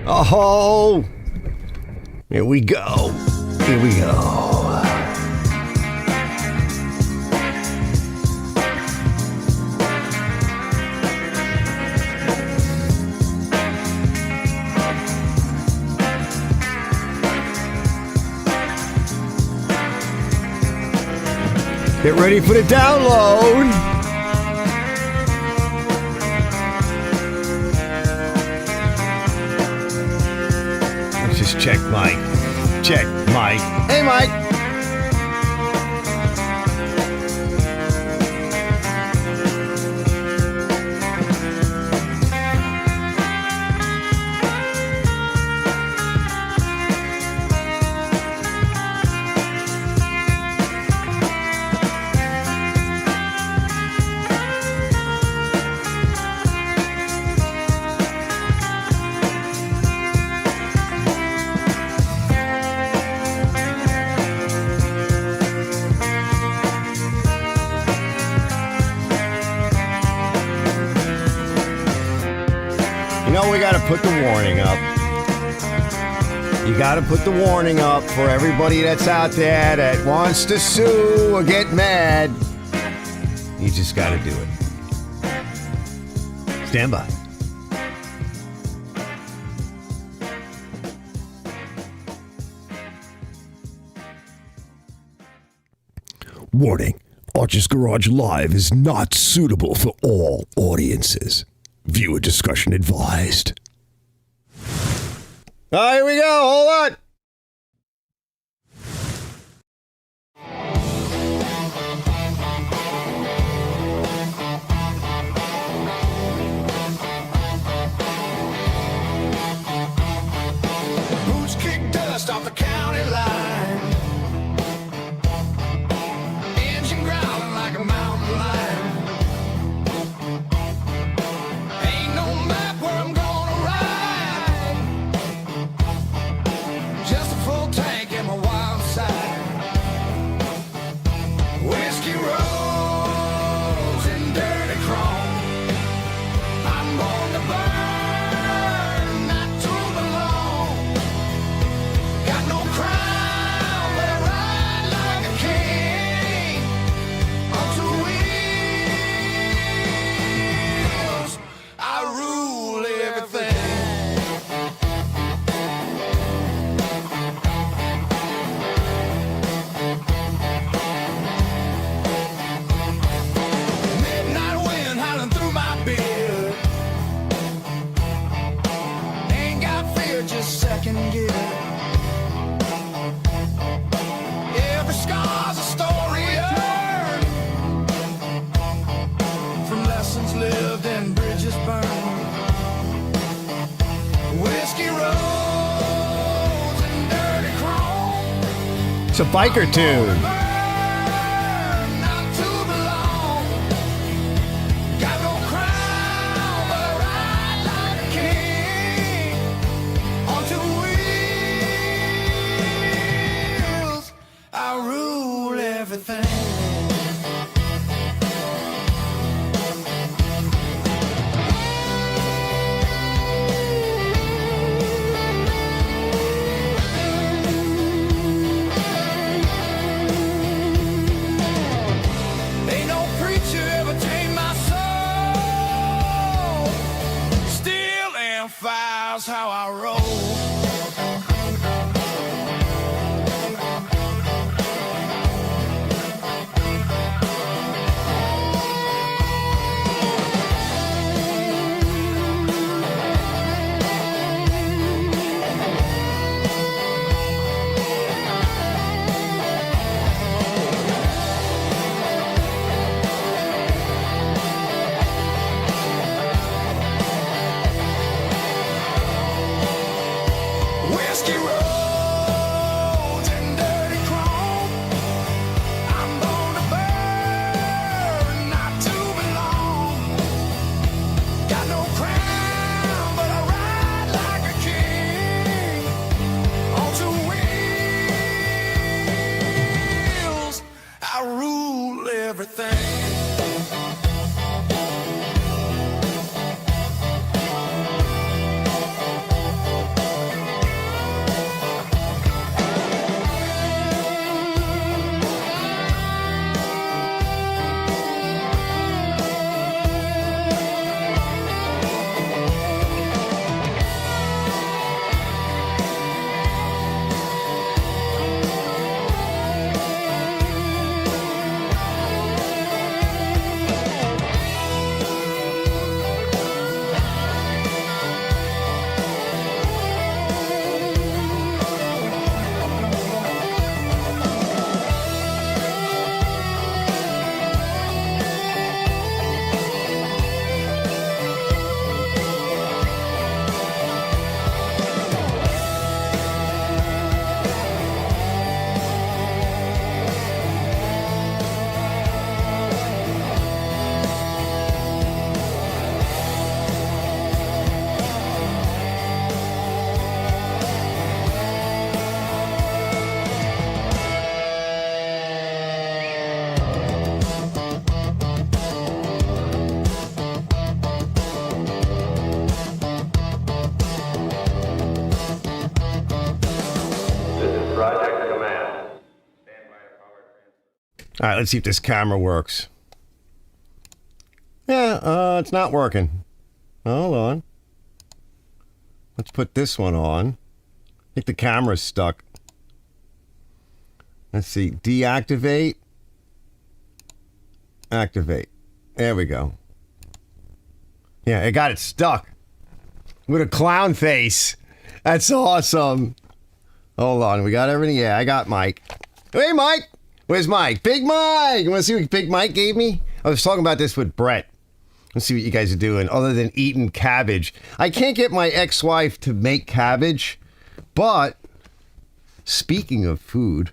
Oh, here we go. Here we go. Get ready for the download. Let's just check Mike. Check Mike. Hey, Mike. You know, we got to put the warning up. You got to put the warning up for everybody that's out there that wants to sue or get mad. You just got to do it. Stand by. Warning. Arch's Garage Live is not suitable for all audiences. Viewer discretion advised. All right, here we go. Hold on. Boots kick dust off the county line. Engine growling like a mountain lion. Every scar's a story earned from lessons lived and bridges burned. Whiskey roads and dirty chrome. It's a biker tune. How I roll. All right, let's see if this camera works. Yeah, it's not working. Hold on. Let's put this one on. I think the camera's stuck. Let's see. Deactivate. Activate. There we go. Yeah, I got it stuck. With a clown face. That's awesome. Hold on. We got everything? Yeah, I got Mike. Hey, Mike. Where's Mike? Big Mike. You want to see what Big Mike gave me? I was talking about this with Brett. Let's see what you guys are doing other than eating cabbage. I can't get my ex-wife to make cabbage, but speaking of food,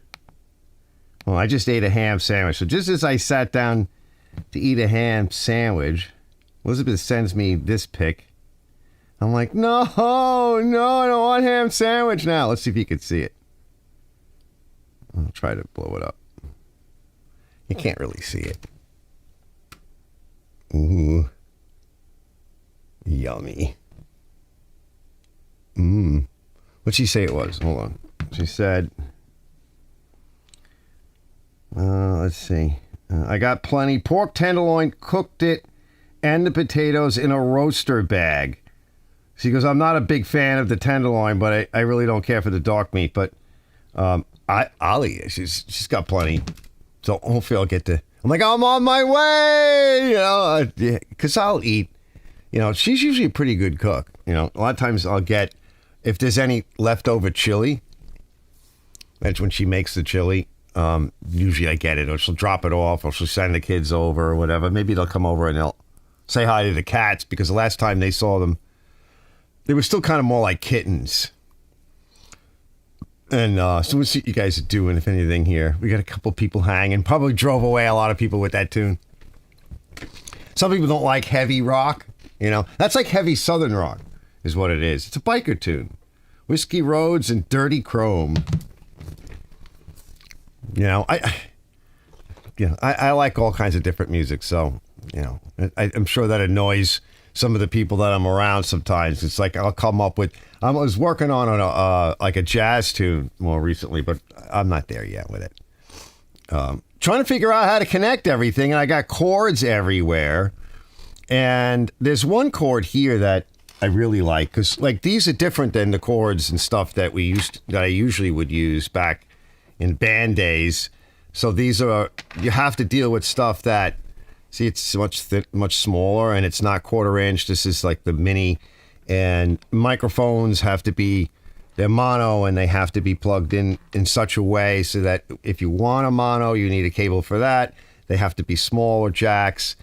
well, I just ate a ham sandwich. So just as I sat down to eat a ham sandwich, Elizabeth sends me this pic. I'm like, no, I don't want ham sandwich now. Let's see if you can see it. I'll try to blow it up. You can't really see it. Ooh. Yummy. What'd she say it was? Hold on. She said, let's see. I got plenty. Pork tenderloin, cooked it, and the potatoes in a roaster bag. She goes, I'm not a big fan of the tenderloin, but I really don't care for the dark meat. But I'll eat it. She's got plenty. So hopefully I'll get to... I'm like, I'm on my way, you know, because I'll eat, you know, she's usually a pretty good cook. You know, a lot of times I'll get, if there's any leftover chili, that's when she makes the chili, usually I get it, or she'll drop it off, or she'll send the kids over or whatever. Maybe they'll come over and they'll say hi to the cats, because the last time they saw them, they were still kind of more like kittens. And so we'll see what you guys are doing, if anything, here. We got a couple people hanging. Probably drove away a lot of people with that tune. Some people don't like heavy rock, you know. That's like heavy southern rock, is what it is. It's a biker tune. Whiskey Roads and Dirty Chrome. You know, I like all kinds of different music, so, you know, I'm sure that annoys some of the people that I'm around sometimes. It's like I'll come up with... I was working on a jazz tune more recently, but I'm not there yet with it. Trying to figure out how to connect everything, and I got chords everywhere. And there's one chord here that I really like, because like these are different than the chords and stuff that I usually would use back in band days. So these are, you have to deal with stuff that, see, it's much smaller, and it's not 1/4 inch. This is like the mini. And microphones have to be, they're mono, and they have to be plugged in such a way so that if you want a mono, you need a cable for that. They have to be smaller jacks.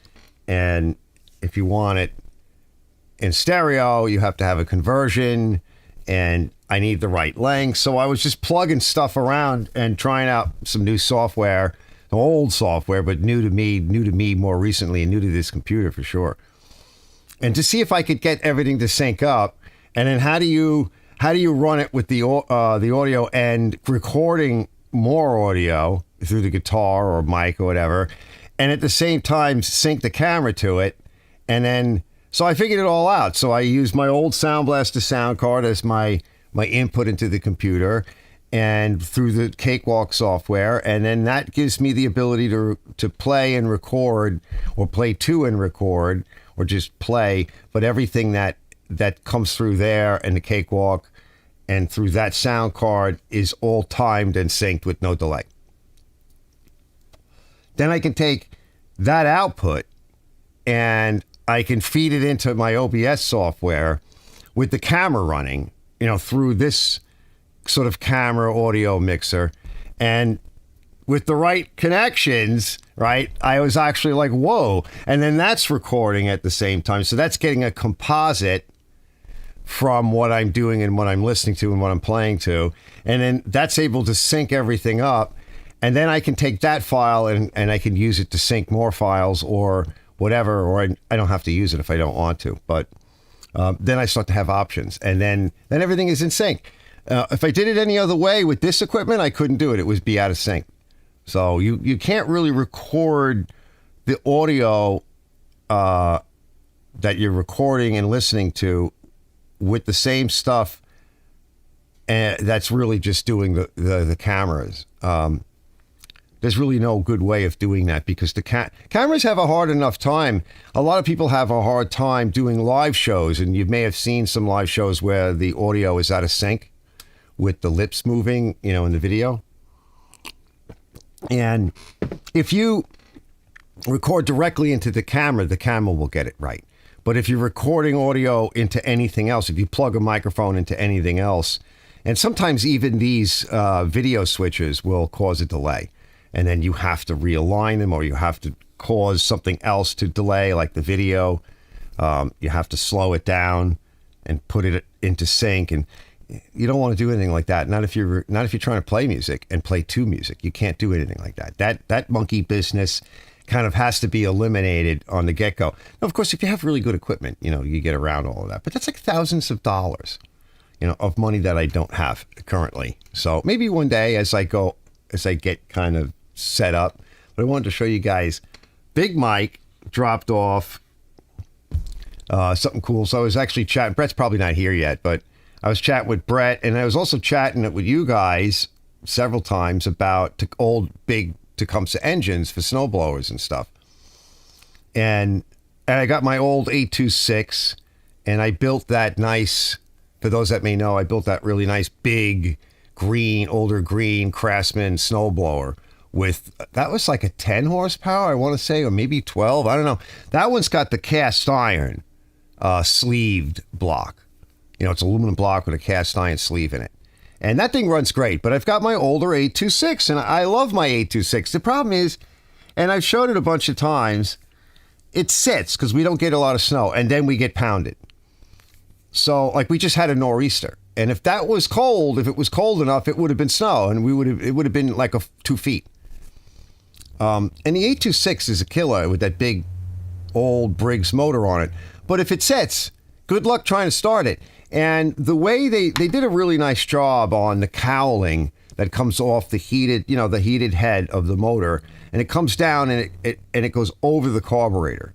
And if you want it in stereo, you have to have a conversion, and I need the right length. So I was just plugging stuff around and trying out some new software, old software, but new to me more recently, and new to this computer for sure. And to see if I could get everything to sync up, and then how do you run it with the audio and recording more audio through the guitar or mic or whatever, and at the same time sync the camera to it, and then so I figured it all out. So I used my old Sound Blaster sound card as my input into the computer, and through the Cakewalk software, and then that gives me the ability to play and record, or play to and record, or just play, but everything that comes through there and the Cakewalk and through that sound card is all timed and synced with no delay. Then I can take that output and I can feed it into my OBS software with the camera running, you know, through this sort of camera audio mixer, and with the right connections, right, I was actually like, whoa. And then that's recording at the same time. So that's getting a composite from what I'm doing and what I'm listening to and what I'm playing to. And then that's able to sync everything up. And then I can take that file and I can use it to sync more files or whatever, or I don't have to use it if I don't want to. But then I start to have options. And then everything is in sync. If I did it any other way with this equipment, I couldn't do it. It would be out of sync. So you can't really record the audio that you're recording and listening to with the same stuff, and that's really just doing the cameras. there's really no good way of doing that because the cameras have a hard enough time. A lot of people have a hard time doing live shows, and you may have seen some live shows where the audio is out of sync with the lips moving, in the video. And if you record directly into the camera will get it right. But if you're recording audio into anything else, if you plug a microphone into anything else, and sometimes even these video switches will cause a delay. And then you have to realign them, or you have to cause something else to delay, like the video. You have to slow it down and put it into sync. And you don't want to do anything like that. Not if you're trying to play music and play to music. You can't do anything like that. That monkey business kind of has to be eliminated on the get-go. Now, of course, if you have really good equipment, you get around all of that. But that's like thousands of dollars, of money that I don't have currently. So maybe one day as I get kind of set up. But I wanted to show you guys. Big Mike dropped off something cool. So I was actually chatting. Brett's probably not here yet, but I was chatting with Brett, and I was also chatting with you guys several times about old big Tecumseh engines for snowblowers and stuff. And I got my old 826, and I built that nice, for those that may know, I built that really nice big older green Craftsman snowblower that was like a 10 horsepower, I want to say, or maybe 12. I don't know. That one's got the cast iron sleeved block. It's aluminum block with a cast iron sleeve in it. And that thing runs great. But I've got my older 826, and I love my 826. The problem is, and I've showed it a bunch of times, it sits because we don't get a lot of snow, and then we get pounded. So, like, we just had a nor'easter. And if that was cold, if it was cold enough, it would have been snow, and it would have been like 2 feet. And the 826 is a killer with that big old Briggs motor on it. But if it sits, good luck trying to start it. And the way they did a really nice job on the cowling that comes off the heated head of the motor, and it comes down and it goes over the carburetor,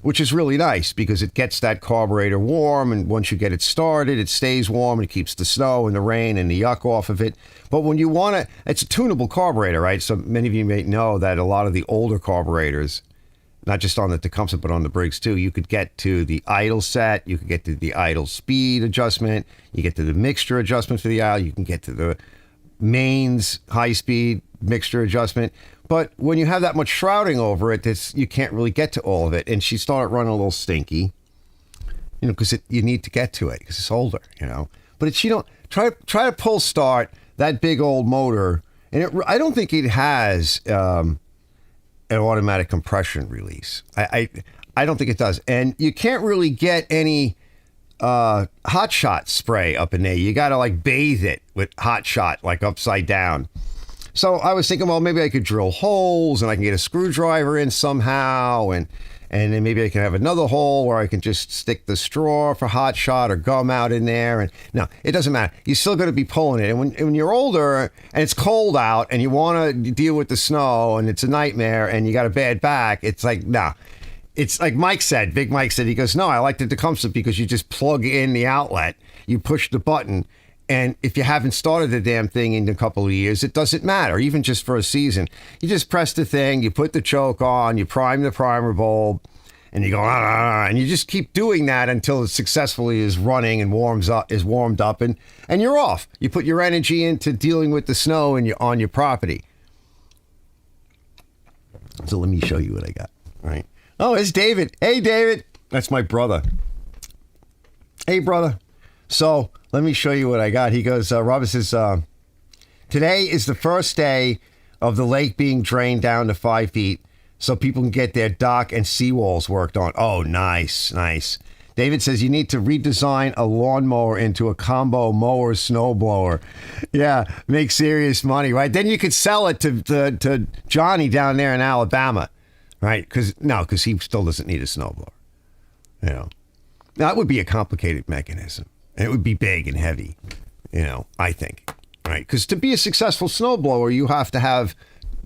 which is really nice because it gets that carburetor warm, and once you get it started, it stays warm and it keeps the snow and the rain and the yuck off of it. But when you want to, it's a tunable carburetor, right? So many of you may know that a lot of the older carburetors, not just on the Tecumseh, but on the Briggs too, you could get to the idle set, you could get to the idle speed adjustment, you get to the mixture adjustment for the idle, you can get to the mains high-speed mixture adjustment. But when you have that much shrouding over it, you can't really get to all of it. And she started running a little stinky, because you need to get to it because it's older, But try to pull start that big old motor, and I don't think it has an automatic compression release. I don't think it does, and you can't really get any hot shot spray up in there. You got to like bathe it with hot shot, like upside down. So I was thinking, well, maybe I could drill holes and I can get a screwdriver in somehow, and then maybe I can have another hole where I can just stick the straw for hot shot or gum out in there. And no, it doesn't matter. You're still going to be pulling it. And when you're older and it's cold out and you want to deal with the snow and it's a nightmare and you got a bad back, it's like, nah. It's like Big Mike said, he goes, no, I like the Tecumseh because you just plug in the outlet, you push the button, and if you haven't started the damn thing in a couple of years, it doesn't matter, even just for a season. You just press the thing, you put the choke on, you prime the primer bulb, and you go, and you just keep doing that until it successfully is running and warmed up, and you're off. You put your energy into dealing with the snow on your property. So let me show you what I got, right? Oh, it's David. Hey, David. That's my brother. Hey, brother. So let me show you what I got. He goes, Robert says, today is the first day of the lake being drained down to 5 feet so people can get their dock and seawalls worked on. Oh, nice, nice. David says you need to redesign a lawnmower into a combo mower snowblower. Yeah, make serious money, right? Then you could sell it to Johnny down there in Alabama. Right? Because he still doesn't need a snowblower. Now, that would be a complicated mechanism. And it would be big and heavy, I think. Right? Because to be a successful snowblower, you have to have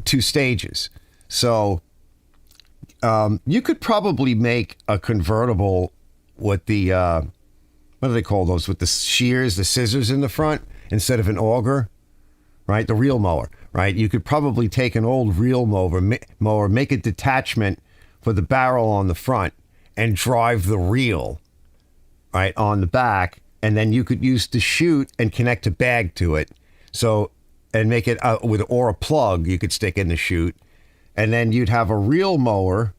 2 stages. So you could probably make a convertible with the, what do they call those? With the shears, the scissors in the front, instead of an auger. right? The reel mower, right? You could probably take an old reel mower, make a detachment for the barrel on the front, and drive the reel, right, on the back, and then you could use the chute and connect a bag to it. So, and make it or a plug you could stick in the chute, and then you'd have a reel mower,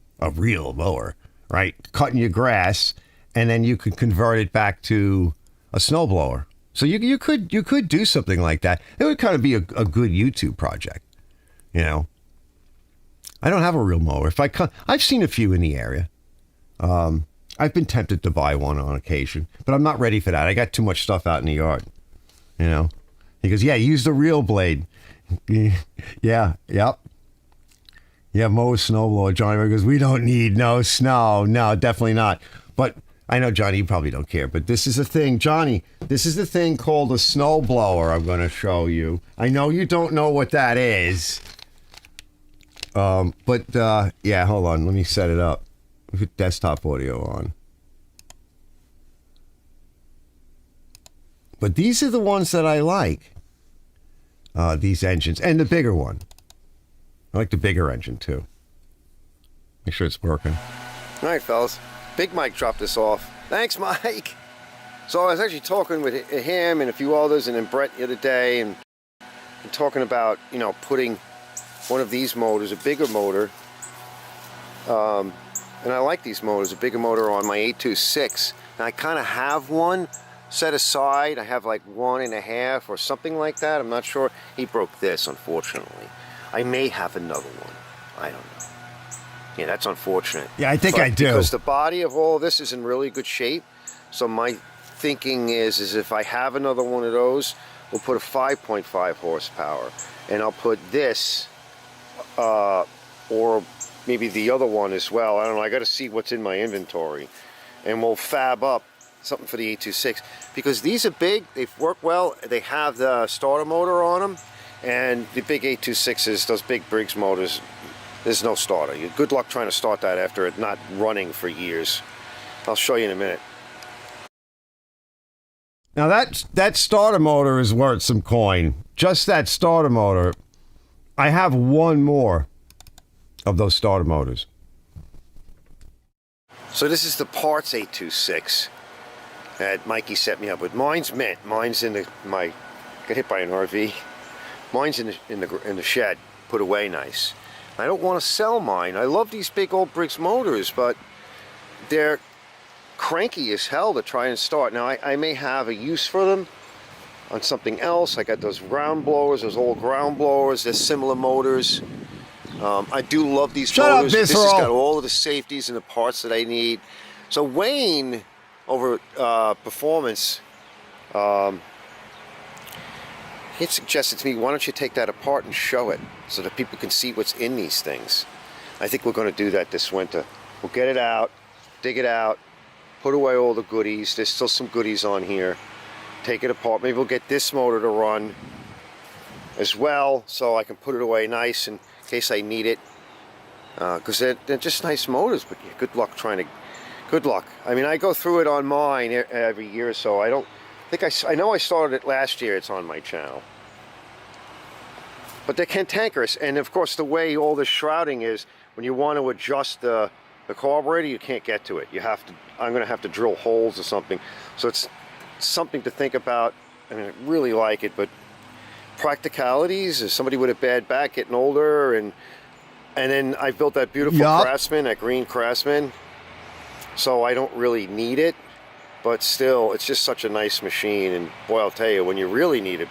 right, cutting your grass, and then you could convert it back to a snowblower. So you could do something like that. It would kind of be a good YouTube project, you know. I don't have a reel mower. I've seen a few in the area. I've been tempted to buy one on occasion, but I'm not ready for that. I got too much stuff out in the yard, you know. He goes, yeah, use the reel blade. Yeah, yep. Yeah, mow a snowblower. Johnny goes, we don't need no snow. No, definitely not. But I know, Johnny, you probably don't care, but this is a thing. Johnny, this is the thing called a snowblower I'm going to show you. I know you don't know what that is. Yeah, hold on. Let me set it up. Put desktop audio on. But these are the ones that I like. These engines. And the bigger one. I like the bigger engine, too. Make sure it's working. All right, fellas. Big Mike dropped this off. Thanks, Mike. So I was actually talking with him and a few others, and then Brett the other day, and talking about, you know, putting one of these motors, a bigger motor, and I like these motors, a bigger motor on my 826. And I kind of have one set aside. I have like 1.5 or something like that. I'm not sure. He broke this, unfortunately. I may have another one. I don't know. Yeah, that's unfortunate. Yeah, I think I do. Because the body of all of this is in really good shape. So my thinking is if I have another one of those, we'll put a 5.5 horsepower. And I'll put this, or maybe the other one as well. I don't know. I got to see what's in my inventory. And we'll fab up something for the 826. Because these are big. They work well. They have the starter motor on them. And the big 826s, those big Briggs motors, there's no starter. Good luck trying to start that after it not running for years. I'll show you in a minute. Now that starter motor is worth some coin. Just that starter motor. I have one more of those starter motors. So this is the parts 826 that Mikey set me up with. Mine's mint. Mine's in got hit by an RV. Mine's in the shed, put away nice. I don't want to sell mine. I love these big old Briggs motors, but they're cranky as hell to try and start. Now, I may have a use for them on something else. I got those ground blowers, those old ground blowers. They're similar motors. I do love these motors. This has got all of the safeties and the parts that I need. So Wayne, over Performance, he suggested to me, why don't you take that apart and show it so that people can see what's in these things. I think we're going to do that this winter. We'll get it out, dig it out, put away all the goodies. There's still some goodies on here. Take it apart. Maybe we'll get this motor to run as well so I can put it away nice in case I need it. Because they're just nice motors, but yeah, good luck trying to... Good luck. I mean, I go through it on mine every year or so. I know I started it last year. It's on my channel. But they're cantankerous, and of course the way all this shrouding is, when you want to adjust the carburetor, you can't get to it. I'm going to have to drill holes or something. So it's something to think about. I mean, I really like it, but practicalities, as somebody with a bad back, getting older, and then I built that beautiful Craftsman, that green Craftsman. So I don't really need it, but still, it's just such a nice machine. And boy, I'll tell you, when you really need it.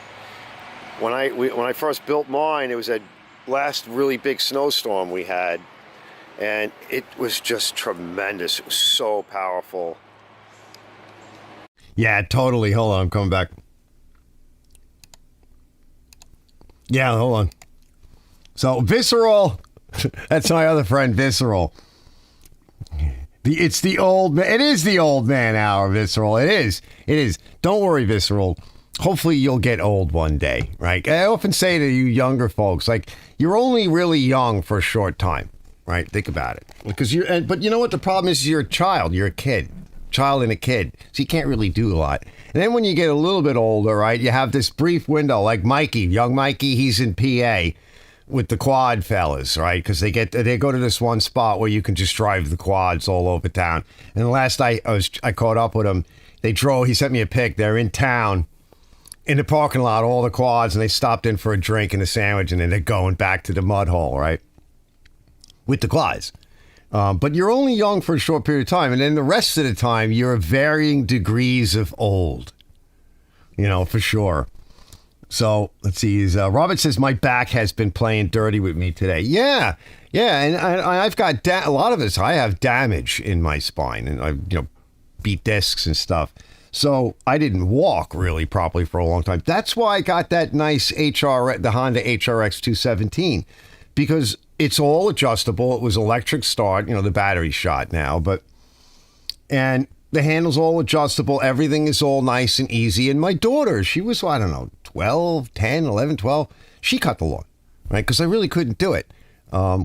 When I first built mine, it was that last really big snowstorm we had, and it was just tremendous. It was so powerful. Yeah, totally. Hold on, I'm coming back. Yeah, hold on. So Visceral, that's my other friend, Visceral. It's the old man. It is the old man hour, Visceral. It is. It is. Don't worry, Visceral. Hopefully you'll get old one day, right? I often say to you younger folks, like, you're only really young for a short time, right? Think about it. But you know what? The problem is you're a child. You're a kid. child and a kid, so you can't really do a lot. And then when you get a little bit older, right, you have this brief window, like Mikey, young Mikey, he's in PA with the quad fellas, right? Because they go to this one spot where you can just drive the quads all over town. And the last night I caught up with him. He sent me a pic. They're in town, in the parking lot, all the quads, and they stopped in for a drink and a sandwich, and then they're going back to the mud hole, right? With the quads. But you're only young for a short period of time, and then the rest of the time, you're varying degrees of old. For sure. So, let's see. Robert says, my back has been playing dirty with me today. Yeah, and I've got a lot of this. I have damage in my spine, and I've, beat discs and stuff. So I didn't walk really properly for a long time. That's why I got that nice the Honda HRX 217, because it's all adjustable. It was electric start, the battery's shot now, and the handle's all adjustable. Everything is all nice and easy. And my daughter, she was, 12, 10, 11, 12. She cut the lawn, right? Because I really couldn't do it.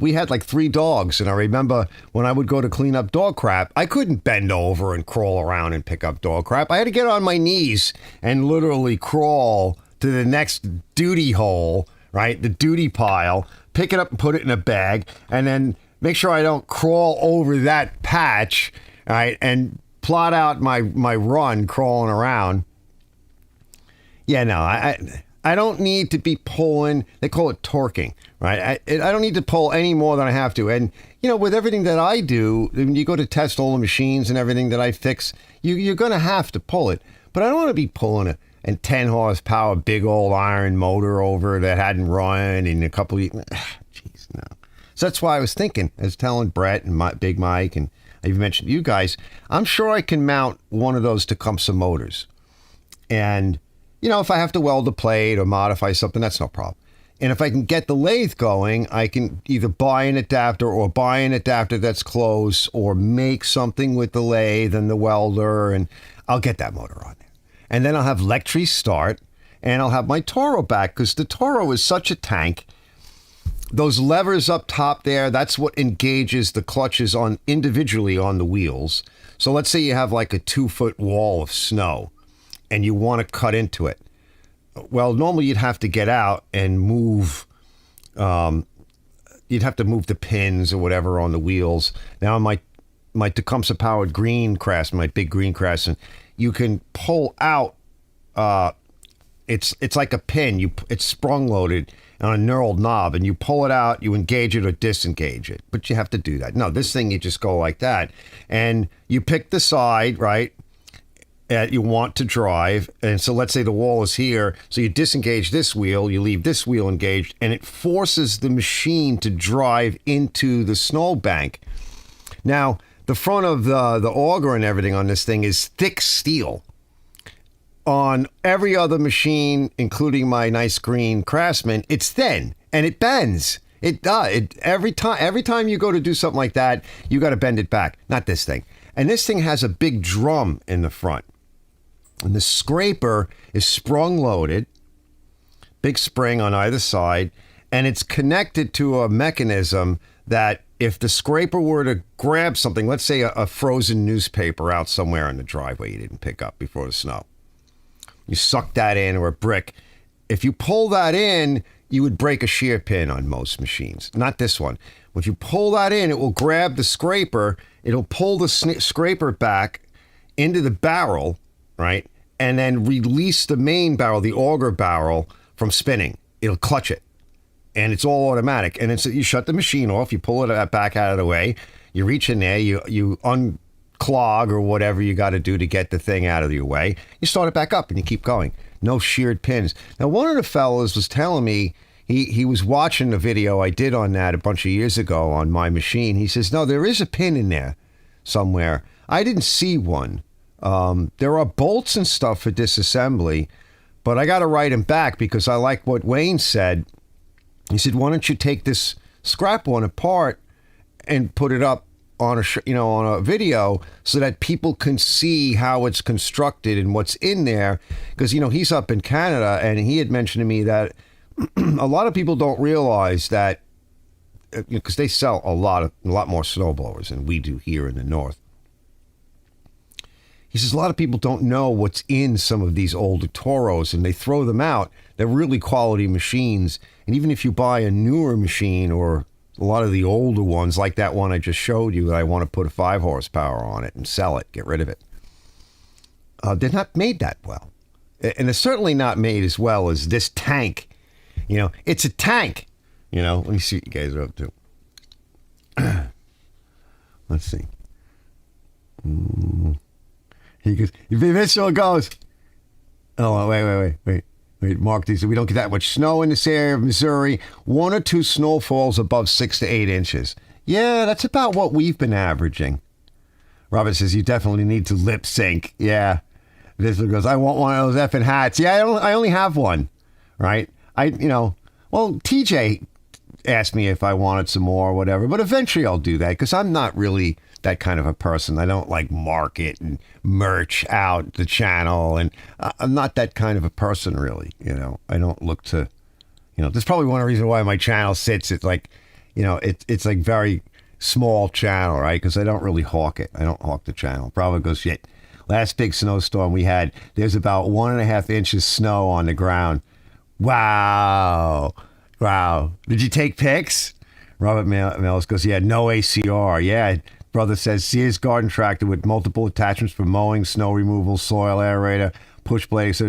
We had like 3 dogs, and I remember when I would go to clean up dog crap, I couldn't bend over and crawl around and pick up dog crap. I had to get on my knees and literally crawl to the next duty hole, right? The duty pile, pick it up and put it in a bag, and then make sure I don't crawl over that patch, right? And plot out my run crawling around. Yeah, no, I don't need to be pulling. They call it torquing, right? I don't need to pull any more than I have to. And, with everything that I do, when you go to test all the machines and everything that I fix, you're going to have to pull it. But I don't want to be pulling a 10 horsepower big old iron motor over that hadn't run in a couple of years. Jeez, no. So that's why I was telling Brett and Big Mike, and I even mentioned you guys, I'm sure I can mount one of those Tecumseh motors. And if I have to weld a plate or modify something, that's no problem. And if I can get the lathe going, I can either buy an adapter that's close, or make something with the lathe and the welder, and I'll get that motor on there. And then I'll have Lectree start, and I'll have my Toro back, because the Toro is such a tank. Those levers up top there, that's what engages the clutches individually on the wheels. So let's say you have like a 2-foot wall of snow, and you want to cut into it. Well, normally you'd have to get out and move. You'd have to move the pins or whatever on the wheels. Now, my Tecumseh powered green Craftsman, my big green Craftsman, you can pull out. It's like a pin. It's sprung loaded on a knurled knob, and you pull it out. You engage it or disengage it, but you have to do that. No, this thing you just go like that, and you pick the side, right, that you want to drive. And so let's say the wall is here, so you disengage this wheel, you leave this wheel engaged, and it forces the machine to drive into the snowbank. Now, the front of the auger and everything on this thing is thick steel. On every other machine, including my nice green Craftsman, it's thin and it bends. It does. Every time you go to do something like that, you got to bend it back. Not this thing. And this thing has a big drum in the front. And the scraper is sprung loaded, big spring on either side, and it's connected to a mechanism that if the scraper were to grab something, let's say a frozen newspaper out somewhere in the driveway you didn't pick up before the snow, you suck that in, or a brick. If you pull that in, you would break a shear pin on most machines. Not this one. If you pull that in, it will grab the scraper. It'll pull the scraper back into the barrel, right? And then release the main barrel, the auger barrel, from spinning. It'll clutch it. And it's all automatic. And you shut the machine off. You pull it back out of the way. You reach in there. You unclog or whatever you got to do to get the thing out of your way. You start it back up and you keep going. No sheared pins. Now, one of the fellows was telling me, he was watching the video I did on that a bunch of years ago on my machine. He says, no, there is a pin in there somewhere. I didn't see one. There are bolts and stuff for disassembly, but I got to write him back because I like what Wayne said. He said, why don't you take this scrap one apart and put it up on a video so that people can see how it's constructed and what's in there. Because, he's up in Canada, and he had mentioned to me that a lot of people don't realize that, because they sell a lot more snowblowers than we do here in the north. He says a lot of people don't know what's in some of these older Toros, and they throw them out. They're really quality machines. And even if you buy a newer machine or a lot of the older ones, like that one I just showed you, that I want to put a 5 horsepower on it and sell it, get rid of it, they're not made that well. And they're certainly not made as well as this tank. You know, it's a tank. You know, let me see what you guys are up to. Let's see. He goes, Mitchell goes, oh, wait. Mark, these, we don't get that much snow in this area of Missouri. 1 or 2 snowfalls above 6 to 8 inches. Yeah, that's about what we've been averaging. Robert says, you definitely need to lip sync. Yeah. Mitchell goes, I want one of those effing hats. Yeah, I only have one, right? TJ asked me if I wanted some more or whatever, but eventually I'll do that because I'm not really that kind of a person. I don't like market and merch out the channel, and I'm not that kind of a person really. You know, I don't look to, there's probably one reason why my channel sits at like, it's like very small channel, right? Because I don't really hawk it. I don't hawk the channel. Probably goes, shit. Last big snowstorm we had, there's about 1.5 inches snow on the ground. Wow. Did you take pics? Robert Mellis goes, yeah, no ACR. Yeah. Brother says, Sears garden tractor with multiple attachments for mowing, snow removal, soil aerator, push blades.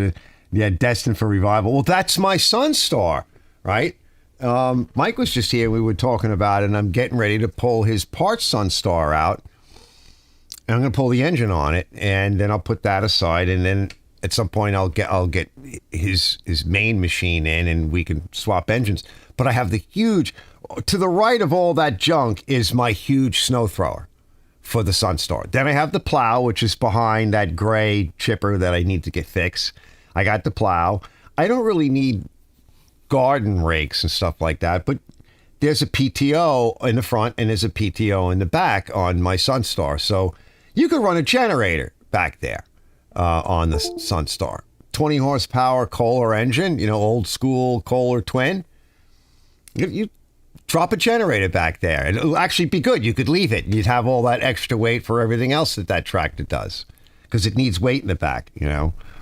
Yeah, destined for revival. Well, that's my Sunstar, right? Mike was just here. We were talking about it, and I'm getting ready to pull his parts Sunstar out. And I'm going to pull the engine on it, and then I'll put that aside, and then at some point I'll get his main machine in, and we can swap engines. But I have the huge, to the right of all that junk is my huge snow thrower for the Sunstar. Then I have the plow, which is behind that gray chipper that I need to get fixed. I got the plow. I don't really need garden rakes and stuff like that, but there's a PTO in the front and there's a PTO in the back on my Sunstar. So you could run a generator back there on the Sunstar. 20 horsepower Kohler engine, old school Kohler twin. You drop a generator back there. It'll actually be good. You could leave it. You'd have all that extra weight for everything else that tractor does because it needs weight in the back,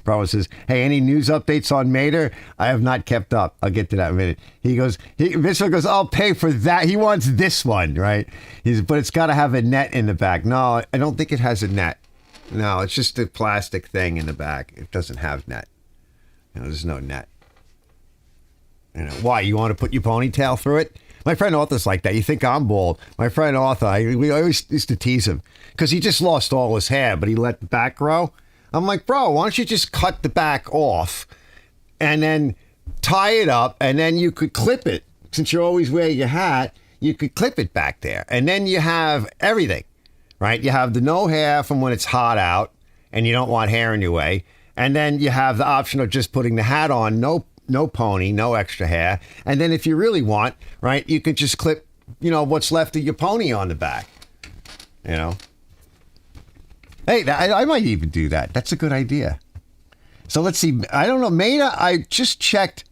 Bravo says, hey, any news updates on Mater? I have not kept up. I'll get to that in a minute. Mitchell goes, I'll pay for that. He wants this one, right? But it's got to have a net in the back. No, I don't think it has a net. No, it's just a plastic thing in the back. It doesn't have net. There's no net. Why? You want to put your ponytail through it? My friend Arthur's like that. You think I'm bald. My friend Arthur, we always used to tease him because he just lost all his hair, but he let the back grow. I'm like, bro, why don't you just cut the back off and then tie it up, and then you could clip it. Since you always wear your hat, you could clip it back there. And then you have everything, right? You have the no hair from when it's hot out and you don't want hair in your way. And then you have the option of just putting the hat on, no pony, no extra hair. And then if you really want, right, you could just clip, what's left of your pony on the back, Hey, I might even do that. That's a good idea. So let's see. I don't know. Maida, I just checked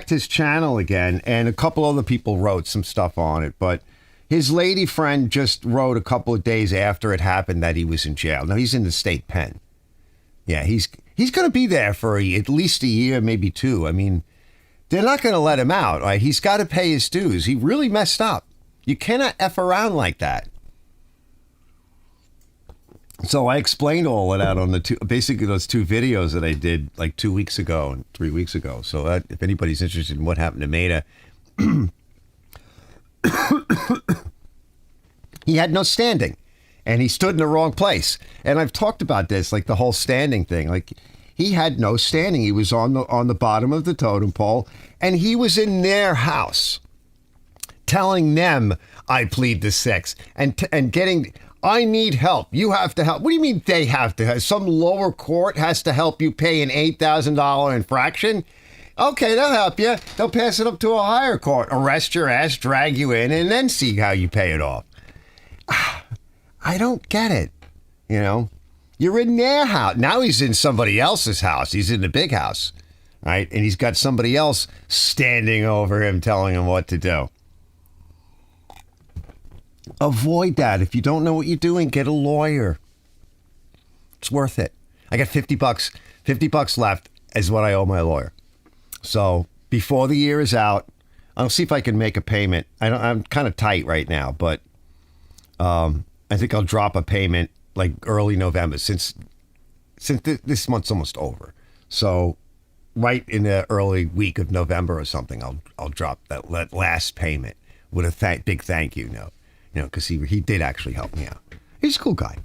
his channel again, and a couple other people wrote some stuff on it. But his lady friend just wrote a couple of days after it happened that he was in jail. Now, he's in the state pen. Yeah, he's going to be there for at least a year, maybe 2. I mean, they're not going to let him out, right? He's got to pay his dues. He really messed up. You cannot F around like that. So I explained all of that on basically those 2 videos that I did like 2 weeks ago and 3 weeks ago. So if anybody's interested in what happened to Maida, he had no standing and he stood in the wrong place. And I've talked about this, like the whole standing thing. Like he had no standing. He was on the bottom of the totem pole, and he was in their house telling them, I plead the sixth, and getting... I need help. You have to help. What do you mean they have to help? Some lower court has to help you pay an $8,000 infraction? Okay, they'll help you. They'll pass it up to a higher court, arrest your ass, drag you in, and then see how you pay it off. I don't get it. You're in their house. Now he's in somebody else's house. He's in the big house, right? And he's got somebody else standing over him telling him what to do. Avoid that. If you don't know what you're doing, get a lawyer. It's worth it. I got $50. $50 left is what I owe my lawyer. So before the year is out, I'll see if I can make a payment. I'm kind of tight right now, but I think I'll drop a payment like early November since this month's almost over. So right in the early week of November or something, I'll drop that last payment with a big thank you note. Because he did actually help me out. He's a cool guy,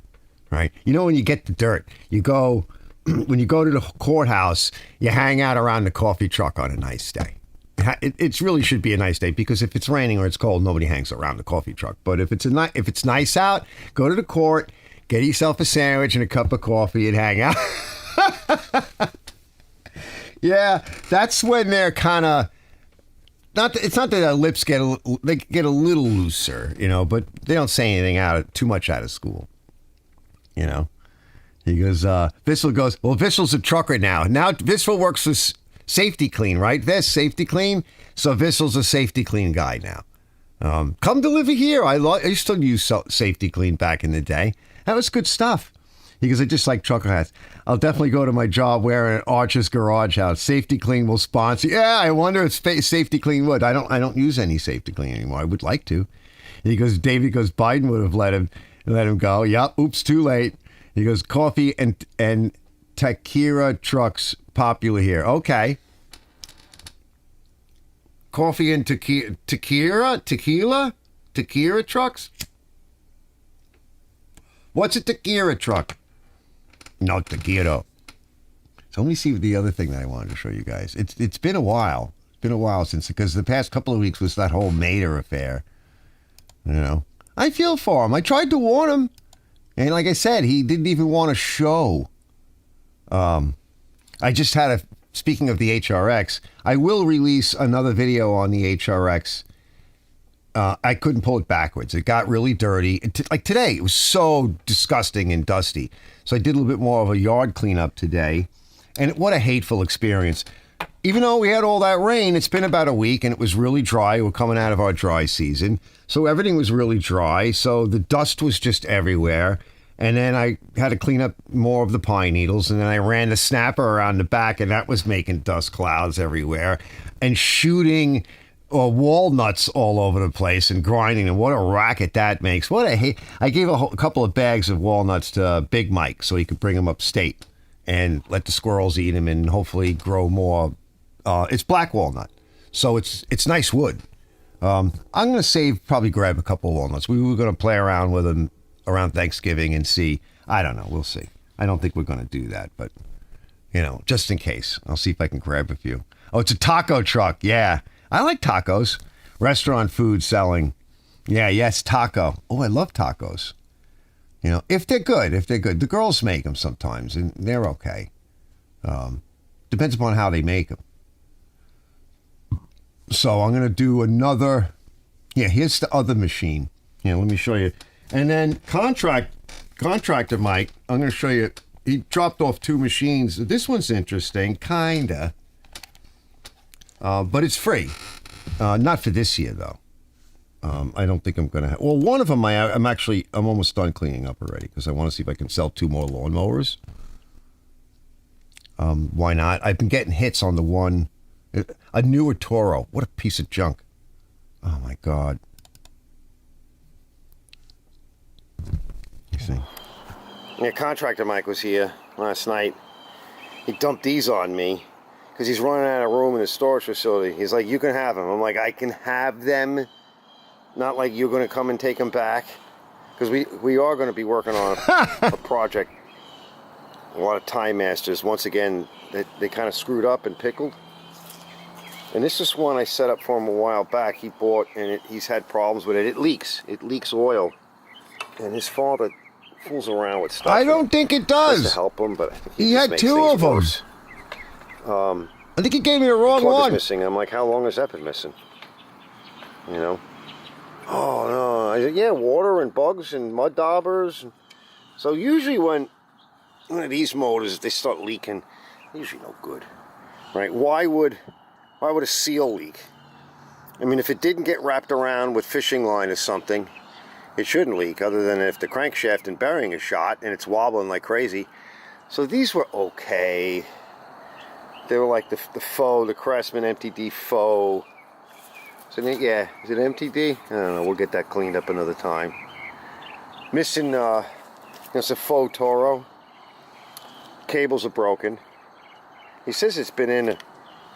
right? When you get the dirt, when you go to the courthouse, you hang out around the coffee truck on a nice day. It really should be a nice day, because if it's raining or it's cold, nobody hangs around the coffee truck. But if it's nice out, go to the court, get yourself a sandwich and a cup of coffee and hang out. Yeah, that's when they're kind of it's not that their lips get a little looser, but they don't say anything too much out of school. He goes, Vissel goes, well, Vissel's a trucker now. Now Vissel works for Safety Clean, right? This Safety Clean. So Vissel's a Safety Clean guy now. Come deliver here. I used to use Safety Clean back in the day. That was good stuff. He goes, I just like trucker hats. I'll definitely go to my job wearing an Archer's Garage hat. Safety Clean will sponsor. Yeah, I wonder if Safety Clean would. I don't use any Safety Clean anymore. I would like to. He goes, David goes, Biden would have let him go. Yep, oops, too late. He goes, coffee and tequila trucks popular here. Okay. Coffee and tequila trucks? What's a tequila truck? No tequila. So let me see the other thing that I wanted to show you guys. It's been a while. It's been a while because the past couple of weeks was that whole Mater affair. I feel for him. I tried to warn him. And like I said, he didn't even want to show. I just had speaking of the HRX, I will release another video on the HRX. I couldn't pull it backwards. It got really dirty. Like today, it was so disgusting and dusty. So I did a little bit more of a yard cleanup today. And what a hateful experience. Even though we had all that rain, it's been about a week and it was really dry. We're coming out of our dry season. So everything was really dry. So the dust was just everywhere. And then I had to clean up more of the pine needles. And then I ran the snapper around the back, and that was making dust clouds everywhere. And shooting walnuts all over the place and grinding them. What a racket that makes. What a hate. I gave a couple of bags of walnuts to Big Mike so he could bring them upstate and let the squirrels eat them and hopefully grow more. It's black walnut, so it's nice wood. I'm going to probably grab a couple of walnuts. We were going to play around with them around Thanksgiving and see. I don't know. We'll see. I don't think we're going to do that, but, just in case. I'll see if I can grab a few. Oh, it's a taco truck. Yeah. I like tacos. Restaurant food selling. Yeah, yes, taco. Oh, I love tacos. If they're good. The girls make them sometimes, and they're okay. Depends upon how they make them. So I'm going to do another. Yeah, here's the other machine. Let me show you. And then contractor Mike, I'm going to show you. He dropped off 2 machines. This one's interesting, kind of. But it's free. Not for this year, though. I don't think I'm going to have... Well, one of them I'm almost done cleaning up already because I want to see if I can sell 2 more lawnmowers. Why not? I've been getting hits on the one... A newer Toro. What a piece of junk. Oh, my God. You see? Yeah, contractor Mike was here last night. He dumped these on me because he's running out of room in his storage facility. He's like, you can have them. I'm like, I can have them. Not like you're going to come and take them back. Because we are going to be working on a project. A lot of Time Masters. Once again, they kind of screwed up and pickled. And this is one I set up for him a while back. He bought, and he's had problems with it. It leaks. It leaks oil. And his father fools around with stuff. I don't think it does. To help him, but I think he had 2 of them. I think he gave me the wrong one. Missing. I'm like, how long has that been missing? Oh no! I said, yeah, water and bugs and mud daubers. So usually when one of these motors they start leaking, usually no good, right? Why would a seal leak? I mean, if it didn't get wrapped around with fishing line or something, it shouldn't leak, other than if the crankshaft and bearing is shot and it's wobbling like crazy. So these were okay. They were like the faux, the Craftsman MTD faux. So yeah, is it MTD? I don't know. We'll get that cleaned up another time. Missing, it's a faux Toro. Cables are broken. He says it's been in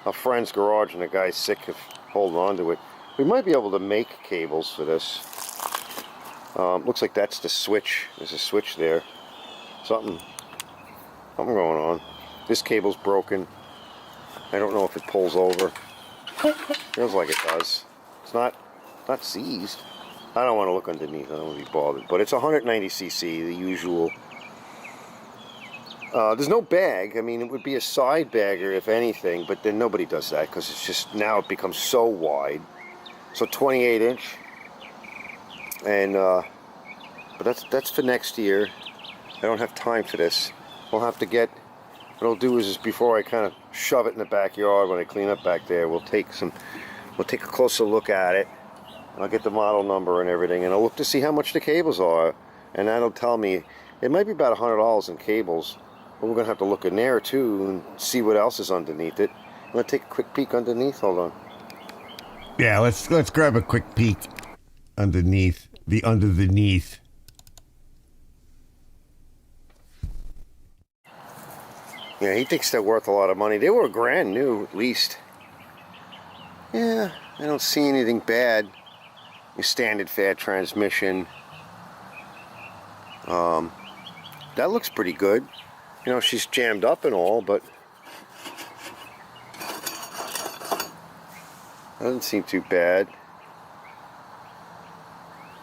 a friend's garage and the guy's sick of holding on to it. We might be able to make cables for this. Looks like that's the switch. There's a switch there. Something going on. This cable's broken. I don't know if it pulls over. Feels like it does. It's not seized. I don't want to look underneath. I don't want to be bothered. But it's 190cc, the usual. There's no bag. I mean, it would be a side bagger if anything, but then nobody does that because it's just, now it becomes so wide. So 28 inch. And, but that's for next year. I don't have time for this. We'll have to get, what I'll do is before I kind of shove it in the backyard, when I clean up back there, we'll take a closer look at it. I'll get the model number and everything, and I'll look to see how much the cables are, and that'll tell me, it might be about $100 in cables, but we're going to have to look in there too and see what else is underneath it. I'm going to take a quick peek underneath. Hold on. Yeah, let's grab a quick peek underneath, underneath. Yeah, he thinks they're worth a lot of money. They were brand new, at least. Yeah, I don't see anything bad. Your standard fat transmission. That looks pretty good. You know, she's jammed up and all, but doesn't seem too bad.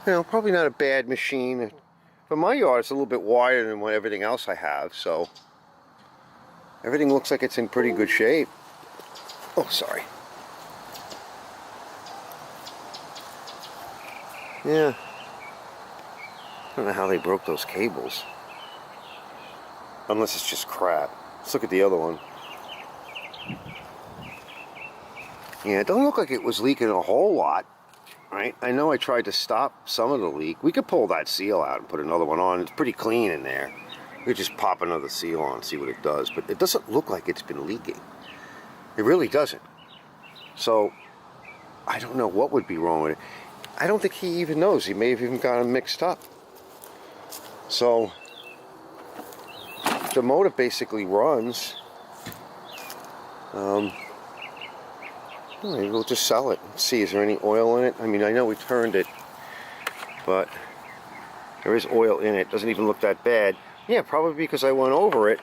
You know, probably not a bad machine. For my yard, it's a little bit wider than what everything else I have, so everything looks like it's in pretty good shape. Oh, sorry. Yeah. I don't know how they broke those cables. Unless it's just crap. Let's look at the other one. Yeah, it doesn't look like it was leaking a whole lot. Right? I know I tried to stop some of the leak. We could pull that seal out and put another one on. It's pretty clean in there. We could just pop another seal on and see what it does. But it doesn't look like it's been leaking. It really doesn't. So, I don't know what would be wrong with it. I don't think he even knows. He may have even got them mixed up. So, the motor basically runs. Maybe we'll just sell it. Let's see, is there any oil in it? I mean, I know we turned it, but there is oil in it. Doesn't even look that bad. Yeah, probably because I went over it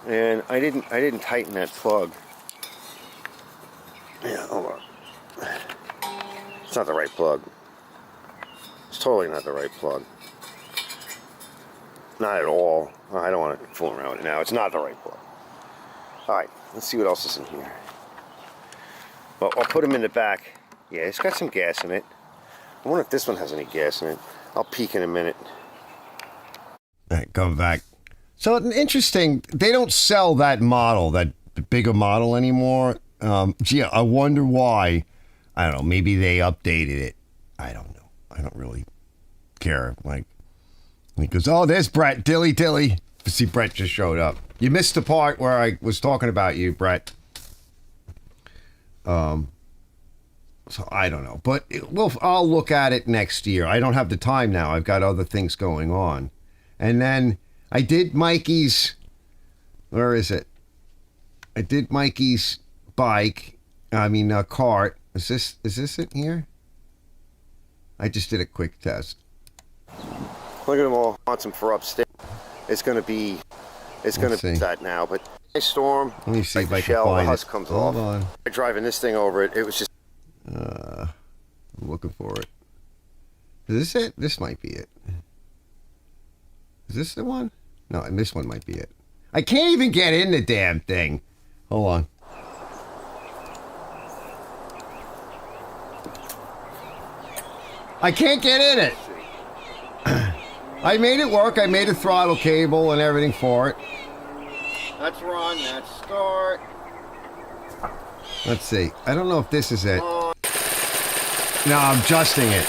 and I didn't tighten that plug. Yeah, hold on. It's not the right plug. It's totally not the right plug. Not at all. I don't want to fool around with it now. It's not the right plug. Alright, let's see what else is in here. Well, I'll put them in the back. Yeah, it's got some gas in it. I wonder if this one has any gas in it. I'll peek in a minute. Alright, come back. So, interesting, they don't sell that model, that bigger model anymore. Gee, I wonder why. I don't know, maybe they updated it. I don't know. I don't really care. Like, he goes, oh, there's Brett, Dilly. See, Brett just showed up. You missed the part where I was talking about you, Brett. So I don't know, but I'll look at it next year. I don't have the time now. I've got other things going on. And then I did Mikey's, where is it? I did Mikey's bike. I mean, cart. Is this it here? I just did a quick test. Look at them all. Wants them for upstairs. It's gonna be that now, but ice storm. Let me see if I can find it. The husk comes off. Hold on. Driving this thing over it, it was just. I'm looking for it. Is this it? This might be it. Is this the one? No, and this one might be it. I can't even get in the damn thing. Hold on. I can't get in it. I made it work. I made a throttle cable and everything for it. Let's run. Let's start. Let's see. I don't know if this is it. No, I'm adjusting it.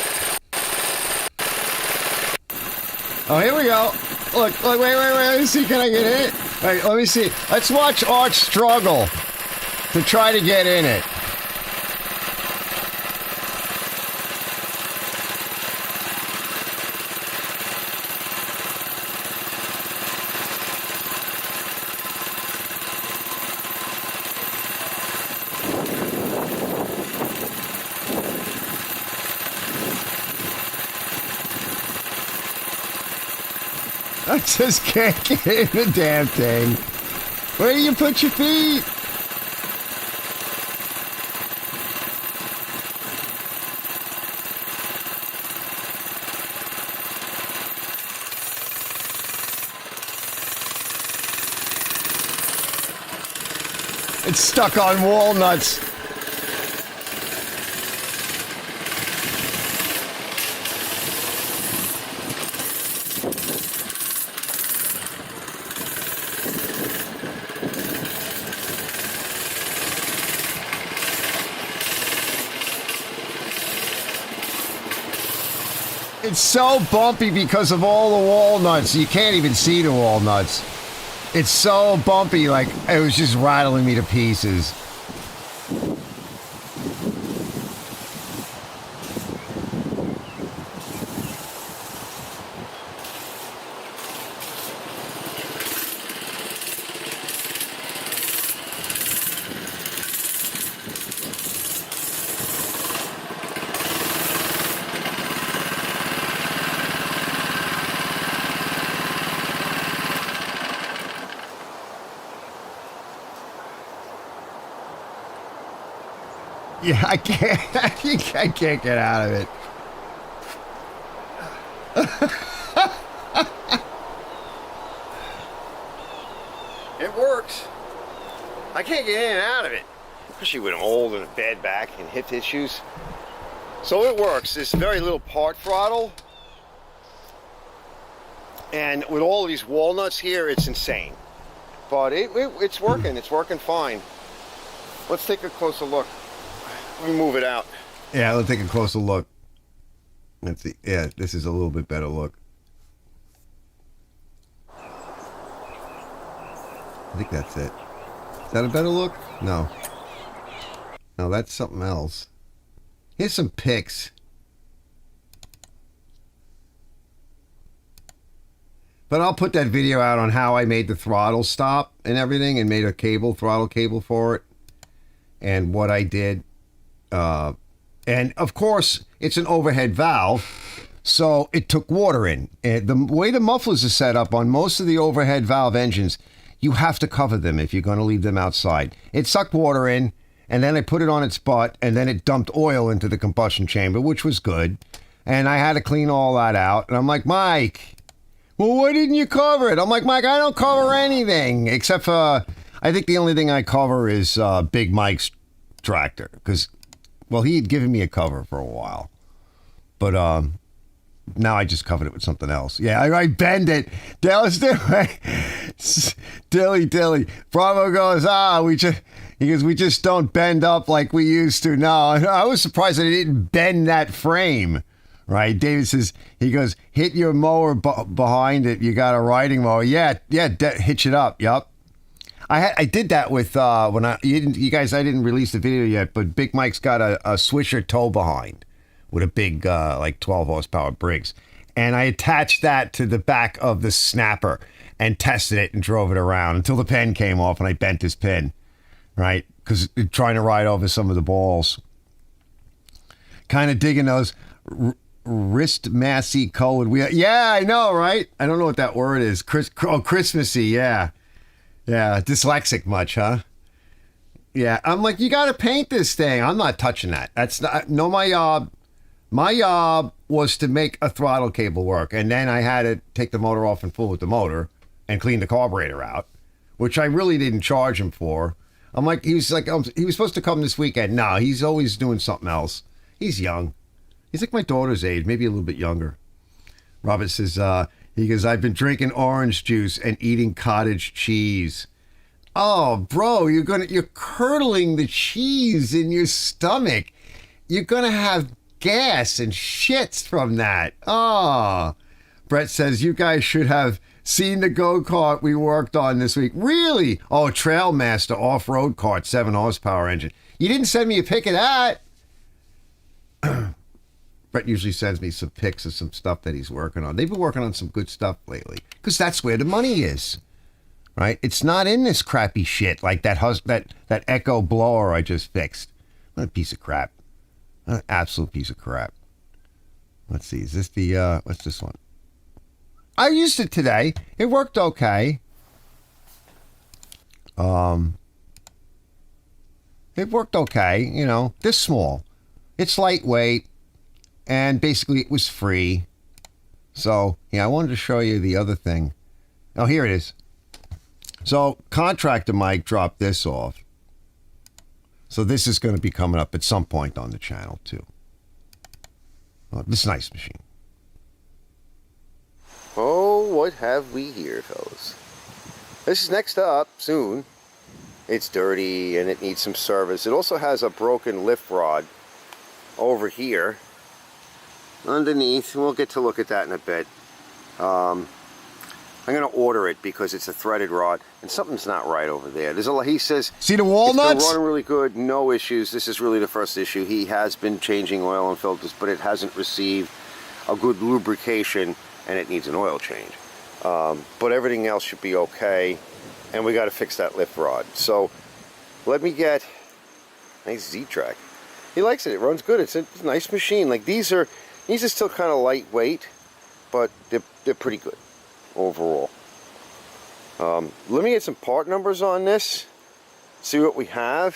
Oh, here we go. Look, wait. Let me see. Can I get in it? All right, let me see. Let's watch Art struggle to try to get in it. I just can't get in the damn thing. Where do you put your feet? It's stuck on walnuts. It's so bumpy because of all the walnuts. You can't even see the walnuts. It's so bumpy, like it was just rattling me to pieces. Yeah, I can't. I can't get out of it. It works. I can't get in and out of it, especially with an old and a bad back and hip issues. So it works. There's very little part throttle, and with all of these walnuts here, it's insane. But it's working. It's working fine. Let's take a closer look. Let me move it out. Yeah, let's take a closer look. Let's see. Yeah, this is a little bit better look. I think that's it. Is that a better look? No. No, that's something else. Here's some pics. But I'll put that video out on how I made the throttle stop and everything and made a throttle cable for it and what I did. And of course, it's an overhead valve, so it took water in. And the way the mufflers are set up on most of the overhead valve engines, you have to cover them if you're going to leave them outside. It sucked water in, and then I put it on its butt, and then it dumped oil into the combustion chamber, which was good. And I had to clean all that out. And I'm like, Mike, well, why didn't you cover it? I'm like, Mike, I don't cover anything except for, I think the only thing I cover is Big Mike's tractor, because, well, he had given me a cover for a while, but now I just covered it with something else. Yeah, I bend it. Dallas, Dilly. Bravo goes, we just don't bend up like we used to. No, I was surprised that he didn't bend that frame. Right, David says, he goes, hit your mower behind it. You got a riding mower. Yeah, hitch it up. Yup. I did that with when you guys. I didn't release the video yet, but Big Mike's got a Swisher tow behind with a big like 12 horsepower Briggs, and I attached that to the back of the snapper and tested it and drove it around until the pin came off and I bent this pin, right? Because trying to ride over some of the balls, kind of digging those wrist massy colored wheel. Yeah, I know, right? I don't know what that word is. Christmassy. Yeah. Yeah, dyslexic much, huh? Yeah, I'm like, you got to paint this thing. I'm not touching that. That's not, no, my job. My job was to make a throttle cable work, and then I had to take the motor off and fool with the motor and clean the carburetor out, which I really didn't charge him for. I'm like, he was supposed to come this weekend. No, he's always doing something else. He's young. He's like my daughter's age, maybe a little bit younger. Robert says, he goes, I've been drinking orange juice and eating cottage cheese. Oh, bro, you're curdling the cheese in your stomach. You're gonna have gas and shits from that. Oh, Brett says, you guys should have seen the go-kart we worked on this week. Really? Oh, Trailmaster off-road kart, 7 horsepower engine. You didn't send me a pic of that. Brett usually sends me some pics of some stuff that he's working on. They've been working on some good stuff lately because that's where the money is, right? It's not in this crappy shit like that Echo blower I just fixed. What a piece of crap. An absolute piece of crap. Let's see. Is this the, what's this one? I used it today. It worked okay. It worked okay, you know. This small. It's lightweight. And basically it was free. So, yeah, I wanted to show you the other thing. Oh, here it is. So, Contractor Mike dropped this off. So this is going to be coming up at some point on the channel, too. Oh, this nice machine. Oh, what have we here, fellas? This is next up, soon. It's dirty and it needs some service. It also has a broken lift rod over here. Underneath, we'll get to look at that in a bit. I'm going to order it because it's a threaded rod and something's not right over there. There's he says, see the walnuts? It's been running really good, no issues. This is really the first issue. He has been changing oil and filters, but it hasn't received a good lubrication and it needs an oil change. But everything else should be okay. And we got to fix that lift rod. So let me get nice Z-Track. He likes it. It runs good. It's a nice machine. Like these are still kind of lightweight, but they're pretty good overall. Let me get some part numbers on this. See what we have.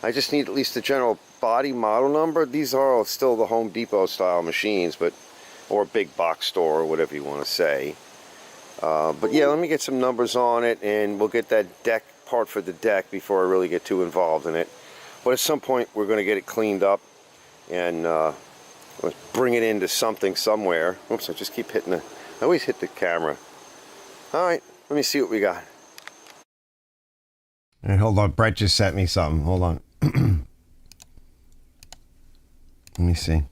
I just need at least the general body model number. These are still the Home Depot style machines, but or a big box store or whatever you want to say. But yeah, let me get some numbers on it, and we'll get that deck part for the deck before I really get too involved in it. But at some point, we're going to get it cleaned up and let's bring it into something somewhere. Oops, I just keep hitting the... I always hit the camera. All right, let me see what we got. And hold on, Brett just sent me something. Hold on. Let me see.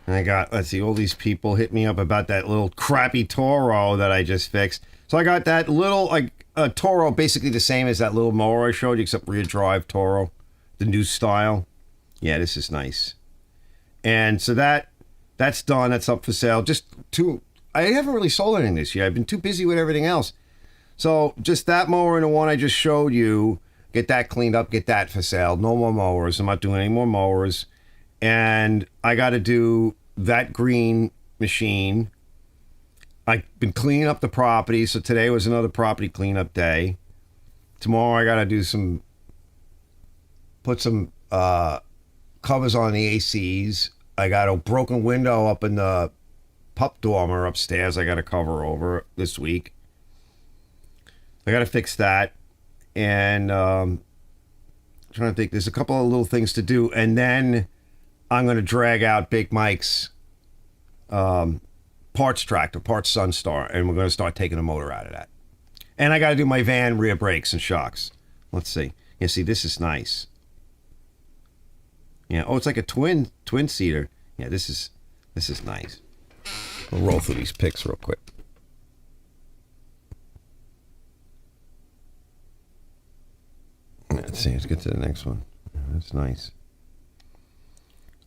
And I got, let's see, all these people hit me up about that little crappy Toro that I just fixed. So I got that little, like, a Toro, basically the same as that little mower I showed you, except rear drive Toro, the new style. Yeah, this is nice. And so that's done. That's up for sale. I haven't really sold anything this year. I've been too busy with everything else. So just that mower and the one I just showed you, get that cleaned up, get that for sale. No more mowers. I'm not doing any more mowers. And I got to do that green machine. I've been cleaning up the property, so today was another property cleanup day. Tomorrow I got to put some covers on the ACs. I got a broken window up in the pup dormer upstairs I got to cover over this week. I got to fix that. And I'm trying to think, there's a couple of little things to do. And then I'm going to drag out Big Mike's parts tractor, parts Sunstar, and we're going to start taking the motor out of that. And I got to do my van rear brakes and shocks. Let's see. Yeah, see, this is nice. Yeah, oh, it's like a twin seater. Yeah, this is nice. We'll roll through these pics real quick. Let's see, let's get to the next one. That's nice.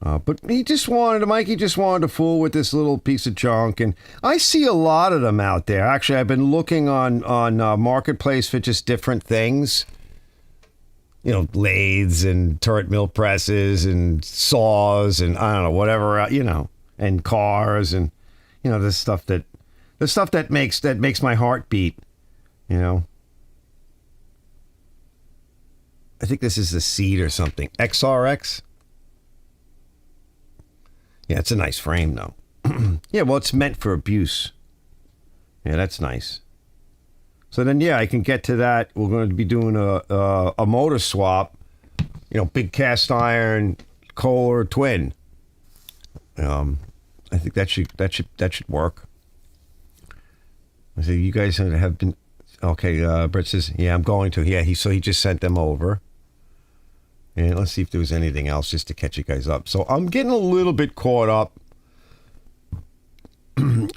But Mikey just wanted to fool with this little piece of junk, and I see a lot of them out there. Actually, I've been looking on Marketplace for just different things. You know, lathes and turret mill presses and saws and I don't know, whatever, you know, and cars and, you know, the stuff that makes my heart beat, you know. I think this is the seat or something. XRX. Yeah, it's a nice frame, though. Yeah, well, it's meant for abuse. Yeah, that's nice. So then, yeah, I can get to that. We're going to be doing a motor swap. You know, big cast iron, Kohler twin. I think that should work. I say you guys have been okay. Brett says, yeah, I'm going to. Yeah, he just sent them over. And let's see if there was anything else just to catch you guys up. So I'm getting a little bit caught up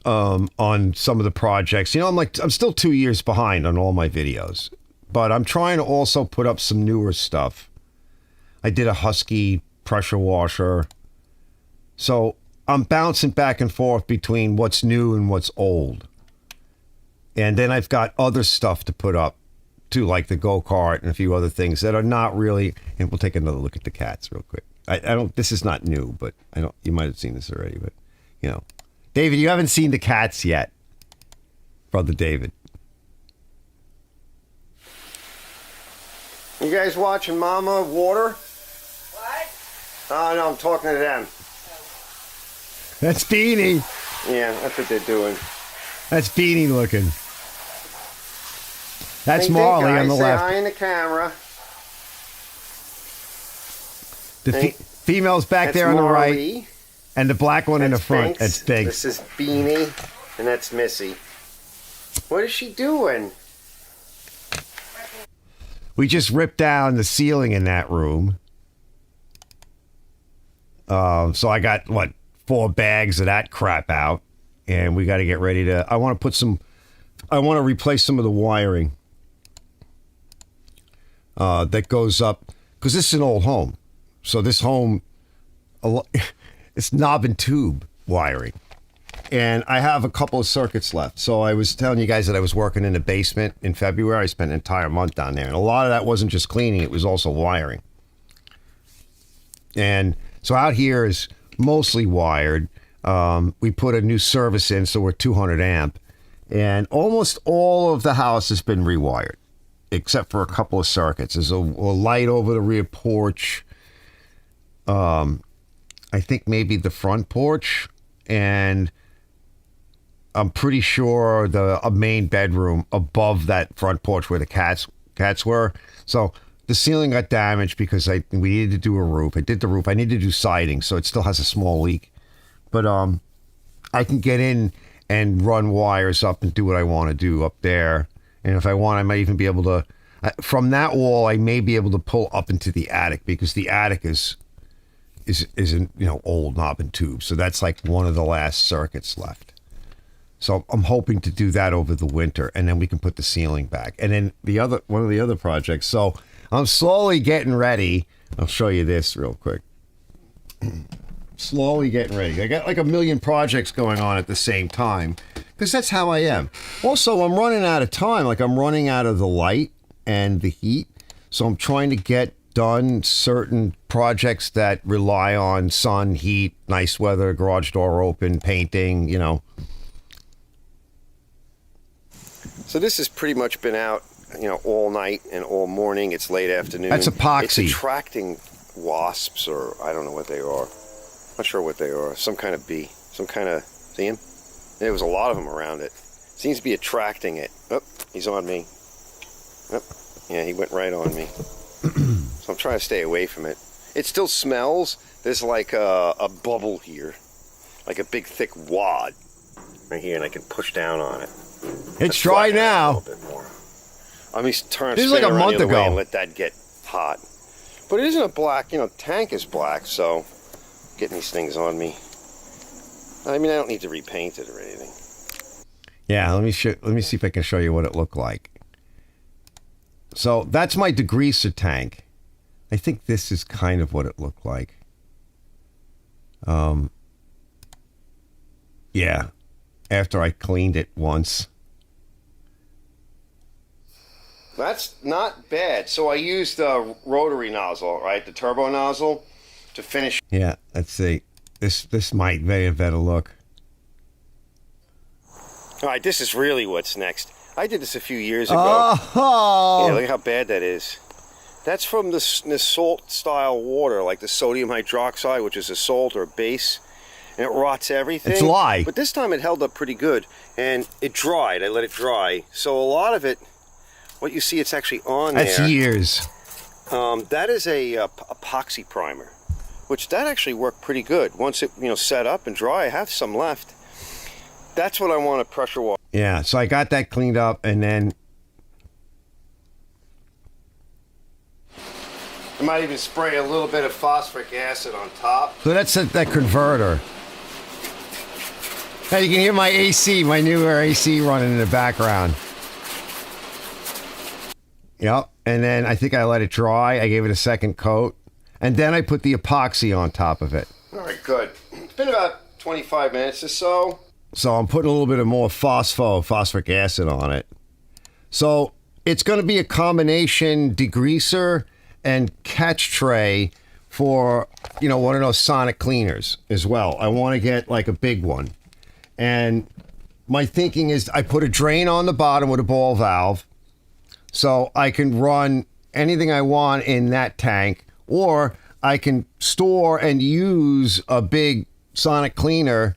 on some of the projects. You know, I'm still 2 years behind on all my videos, but I'm trying to also put up some newer stuff. I did a Husky pressure washer. So I'm bouncing back and forth between what's new and what's old. And then I've got other stuff to put up too, like the go-kart and a few other things that are not really, and we'll take another look at the cats real quick. I don't, this is not new, but I don't, you might have seen this already, but you know. David, you haven't seen the cats yet. Brother David. You guys watching Mama Water? What? Oh, no, I'm talking to them. That's Beanie. Yeah, that's what they're doing. That's Beanie looking. That's Marley on the left. Say hi in the camera. The female's back there on the right. And the black one in the front. That's Big. This is Beanie. And that's Missy. What is she doing? We just ripped down the ceiling in that room. So I got, 4 bags of that crap out. And we got to get ready to... I want to replace some of the wiring that goes up. Because this is an old home. So this home... It's knob and tube wiring. And I have a couple of circuits left. So I was telling you guys that I was working in the basement in February. I spent an entire month down there. And a lot of that wasn't just cleaning. It was also wiring. And so out here is mostly wired. We put a new service in, so we're 200 amp. And almost all of the house has been rewired, except for a couple of circuits. There's a light over the rear porch. I think maybe the front porch, and I'm pretty sure a main bedroom above that front porch where the cats were. So the ceiling got damaged because we needed to do a roof. I did the roof. I need to do siding, so it still has a small leak. But I can get in and run wires up and do what I want to do up there. And if I want, I might even be able to, from that wall, I may be able to pull up into the attic, because the attic is an old knob and tube. So that's like one of the last circuits left. So I'm hoping to do that over the winter, and then we can put the ceiling back. And then one of the other projects. So I'm slowly getting ready. I'll show you this real quick. Slowly getting ready. I got like a million projects going on at the same time, because that's how I am. Also, I'm running out of time. Like, I'm running out of the light and the heat. So I'm trying to get done certain projects that rely on sun, heat, nice weather, garage door open, painting, So this has pretty much been out, all night and all morning. It's late afternoon. That's epoxy. It's attracting wasps, or I don't know what they are. Not sure what they are. Some kind of bee. Some kind of... See him? There was a lot of them around it. Seems to be attracting it. Oh, he's on me. Oh, yeah, he went right on me. So I'm trying to stay away from it. It still smells. There's like a bubble here. Like a big thick wad right here, and I can push down on it. It's dry now. A little bit more. I'm going to turn this is like a month ago. And let that get hot. But it isn't a black, tank is black, so getting these things on me. I mean, I don't need to repaint it or anything. Yeah, let me see if I can show you what it looked like. So that's my degreaser tank. I think this is kind of what it looked like. Yeah, after I cleaned it once. That's not bad. So I used the rotary nozzle, right? The turbo nozzle to finish. Yeah, let's see. This might be a better look. All right, this is really what's next. I did this a few years ago. Oh! Yeah, look how bad that is. That's from this salt-style water, like the sodium hydroxide, which is a salt or a base, and it rots everything. It's lye. But this time it held up pretty good, and it dried. I let it dry. So a lot of it, what you see, it's actually on there. That's years. That is a epoxy primer, which that actually worked pretty good. Once it set up and dry, I have some left. That's what I want to pressure wash. Yeah, so I got that cleaned up, and then I might even spray a little bit of phosphoric acid on top. so that's that converter. Now you can hear my AC, my newer AC running in the background. Yep. And then I think I let it dry. I gave it a second coat. And then I put the epoxy on top of it. All right, good. It's been about 25 minutes or so. So I'm putting a little bit of more phosphoric acid on it. So it's going to be a combination degreaser and catch tray for, one of those sonic cleaners as well. I want to get like a big one. And my thinking is I put a drain on the bottom with a ball valve so I can run anything I want in that tank, or I can store and use a big sonic cleaner,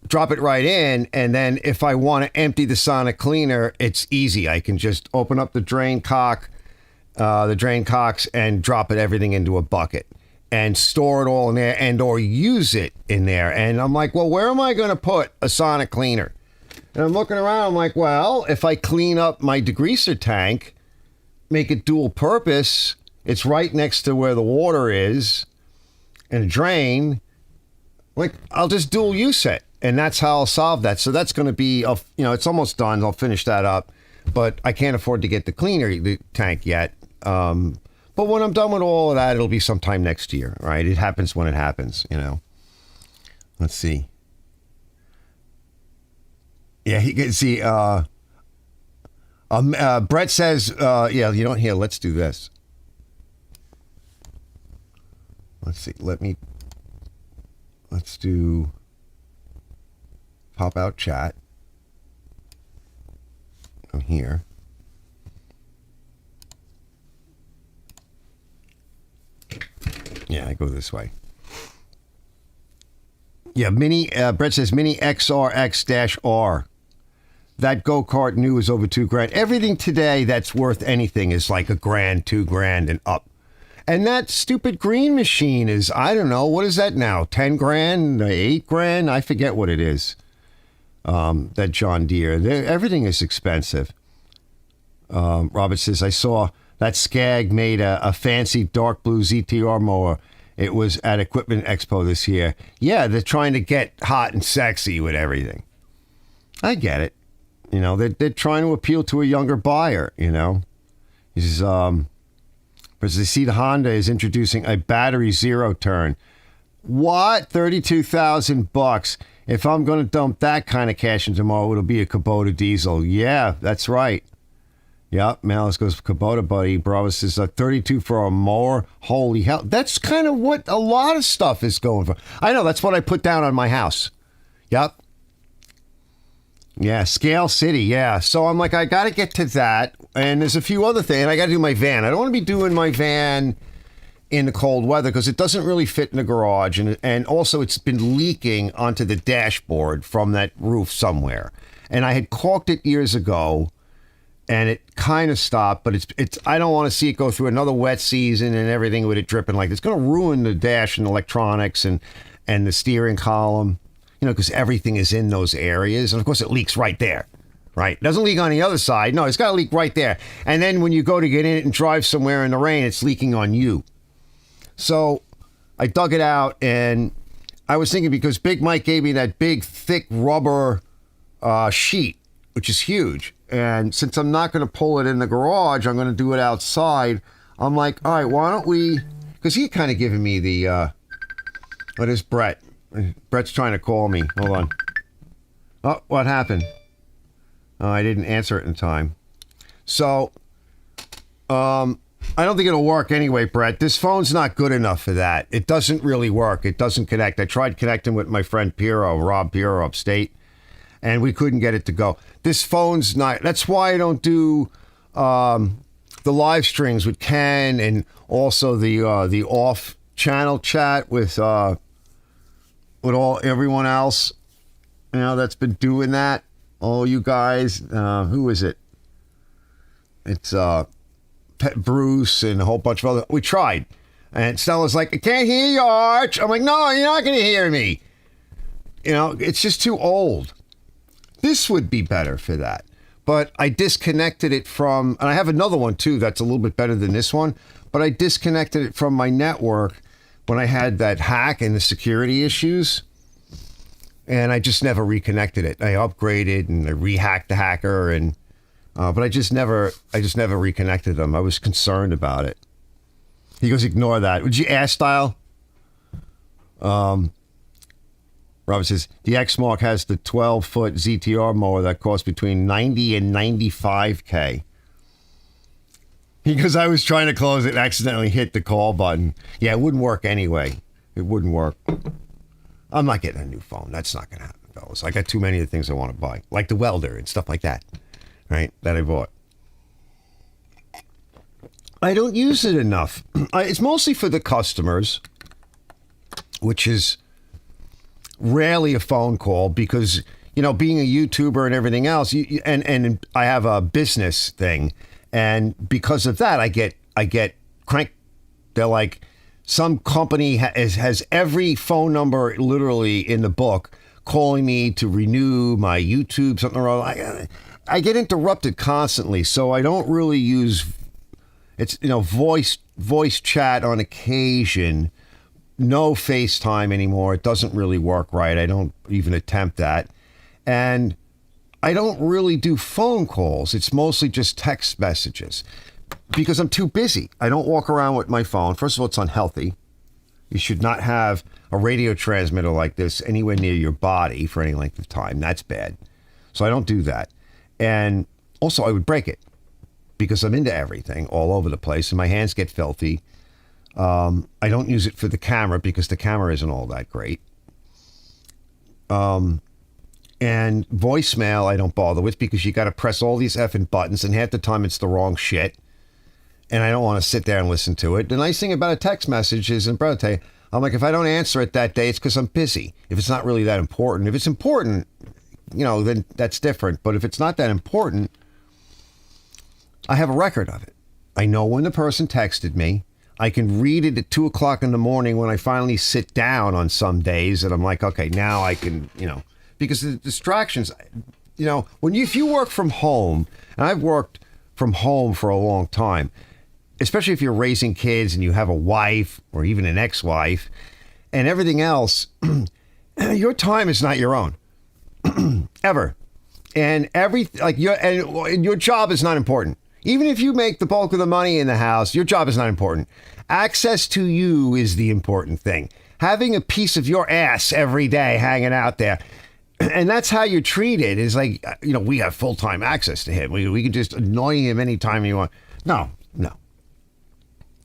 drop it right in, and then if I want to empty the sonic cleaner, it's easy. I can just open up the drain cocks, and drop everything into a bucket and store it all in there and or use it in there. And I'm like, well, where am I going to put a sonic cleaner? And I'm looking around, I'm like, well, if I clean up my degreaser tank, make it dual purpose, it's right next to where the water is and a drain, like I'll just dual use it. And that's how I'll solve that. So that's going to be, it's almost done. I'll finish that up. But I can't afford to get the tank yet. But when I'm done with all of that, it'll be sometime next year, right? It happens when it happens, Let's see. Yeah, you can see. Brett says, you don't hear. Let's do this. Let's see. Let's do pop out chat. Go here. Yeah, I go this way. Yeah, Brett says Mini XRX-R. That go-kart new is over $2,000. Everything today that's worth anything is like $1,000, $2,000 and up. And that stupid green machine is, I don't know, what is that now? $10,000, $8,000? I forget what it is. That John Deere. Everything is expensive. Robert says, I saw that Skag made a fancy dark blue ZTR mower. It was at Equipment Expo this year. Yeah, they're trying to get hot and sexy with everything. I get it. They're trying to appeal to a younger buyer, He says, because they see the Honda is introducing a battery zero turn. What? $32,000. If I'm going to dump that kind of cash in tomorrow, it'll be a Kubota diesel. Yeah, that's right. Yep, Malice goes Kubota, buddy. Bravo says 32 for a mower. Holy hell. That's kind of what a lot of stuff is going for. I know, that's what I put down on my house. Yep. Yeah, Scale City, yeah. So I'm like, I got to get to that. And there's a few other things. I got to do my van. I don't want to be doing my van in the cold weather because it doesn't really fit in the garage. And also it's been leaking onto the dashboard from that roof somewhere. And I had caulked it years ago. And it kind of stopped, but it's. I don't want to see it go through another wet season and everything with it dripping like this. It's going to ruin the dash and electronics and the steering column, because everything is in those areas. And of course, it leaks right there, right? It doesn't leak on the other side. No, it's got to leak right there. And then when you go to get in it and drive somewhere in the rain, it's leaking on you. So I dug it out, and I was thinking because Big Mike gave me that big, thick rubber sheet, which is huge. And since I'm not going to pull it in the garage, I'm going to do it outside. I'm like, all right, why don't we... Because he kind of giving me the... What is Brett? Brett's trying to call me. Hold on. Oh, what happened? Oh, I didn't answer it in time. So, I don't think it'll work anyway, Brett. This phone's not good enough for that. It doesn't really work. It doesn't connect. I tried connecting with my friend Piero, Rob Piero, upstate, and we couldn't get it to go. This phone's not... That's why I don't do the live streams with Ken and also the off-channel chat with everyone else, that's been doing that. Oh, you guys, who is it? It's Pet Bruce and a whole bunch of other... We tried. And Stella's like, I can't hear you, Arch. I'm like, no, you're not going to hear me. It's just too old. This would be better for that. But I disconnected it from... And I have another one, too, that's a little bit better than this one. But I disconnected it from my network when I had that hack and the security issues. and I just never reconnected it. I upgraded and I rehacked the hacker, and but I just never reconnected them. I was concerned about it. He goes, ignore that. Would you ask style? Robert says, the X-Mark has the 12-foot ZTR mower that costs between 90 and 95K. He goes, I was trying to close it and accidentally hit the call button. Yeah, it wouldn't work anyway. It wouldn't work. I'm not getting a new phone. That's not going to happen, fellas. I got too many of the things I want to buy, like the welder and stuff like that, right, that I bought. I don't use it enough. It's mostly for the customers, which is rarely a phone call because, you know, being a YouTuber and everything else, and I have a business thing, and because of that, I get crank. They're like, some company has every phone number literally in the book calling me to renew my YouTube, something wrong. I get interrupted constantly, so I don't really use. It's, you know, voice chat on occasion. No FaceTime anymore. It doesn't really work right. I don't even attempt that. And I don't really do phone calls. It's mostly just text messages because I'm too busy. I don't walk around with my phone. First of all, it's unhealthy. You should not have a radio transmitter like this anywhere near your body for any length of time. That's bad. So I don't do that. And also, I would break it because I'm into everything all over the place and my hands get filthy. I don't use it for the camera because the camera isn't all that great. And voicemail I don't bother with because you got to press all these effing buttons and half the time it's the wrong shit. And I don't want to sit there and listen to it. The nice thing about a text message is, and brother, tell you, I'm like, if I don't answer it that day, it's because I'm busy. If it's not really that important. If it's important, you know, then that's different. But if it's not that important, I have a record of it. I know when the person texted me. I can read it at 2 o'clock in the morning when I finally sit down on some days, and I'm like, okay, now I can, you know, because the distractions, you know, if you work from home, and I've worked from home for a long time, especially if you're raising kids and you have a wife or even an ex-wife and everything else, your time is not your own ever. And your job is not important. Even if you make the bulk of the money in the house, your job is not important. Access to you is the important thing. Having a piece of your ass every day hanging out there, and that's how you're treated, is like, you know, we have full-time access to him. We can just annoy him anytime we want. No.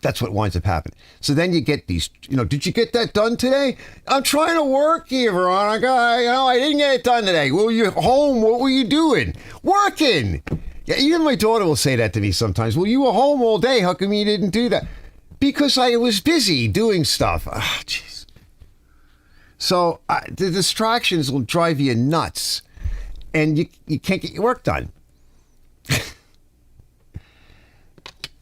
That's what winds up happening. So then you get these, you know, did you get that done today? I'm trying to work here, Veronica. I didn't get it done today. Well, you're home. What were you doing? Working. Yeah, even my daughter will say that to me sometimes. Well, you were home all day. How come you didn't do that? Because I was busy doing stuff. Ah, jeez. So the distractions will drive you nuts, and you can't get your work done.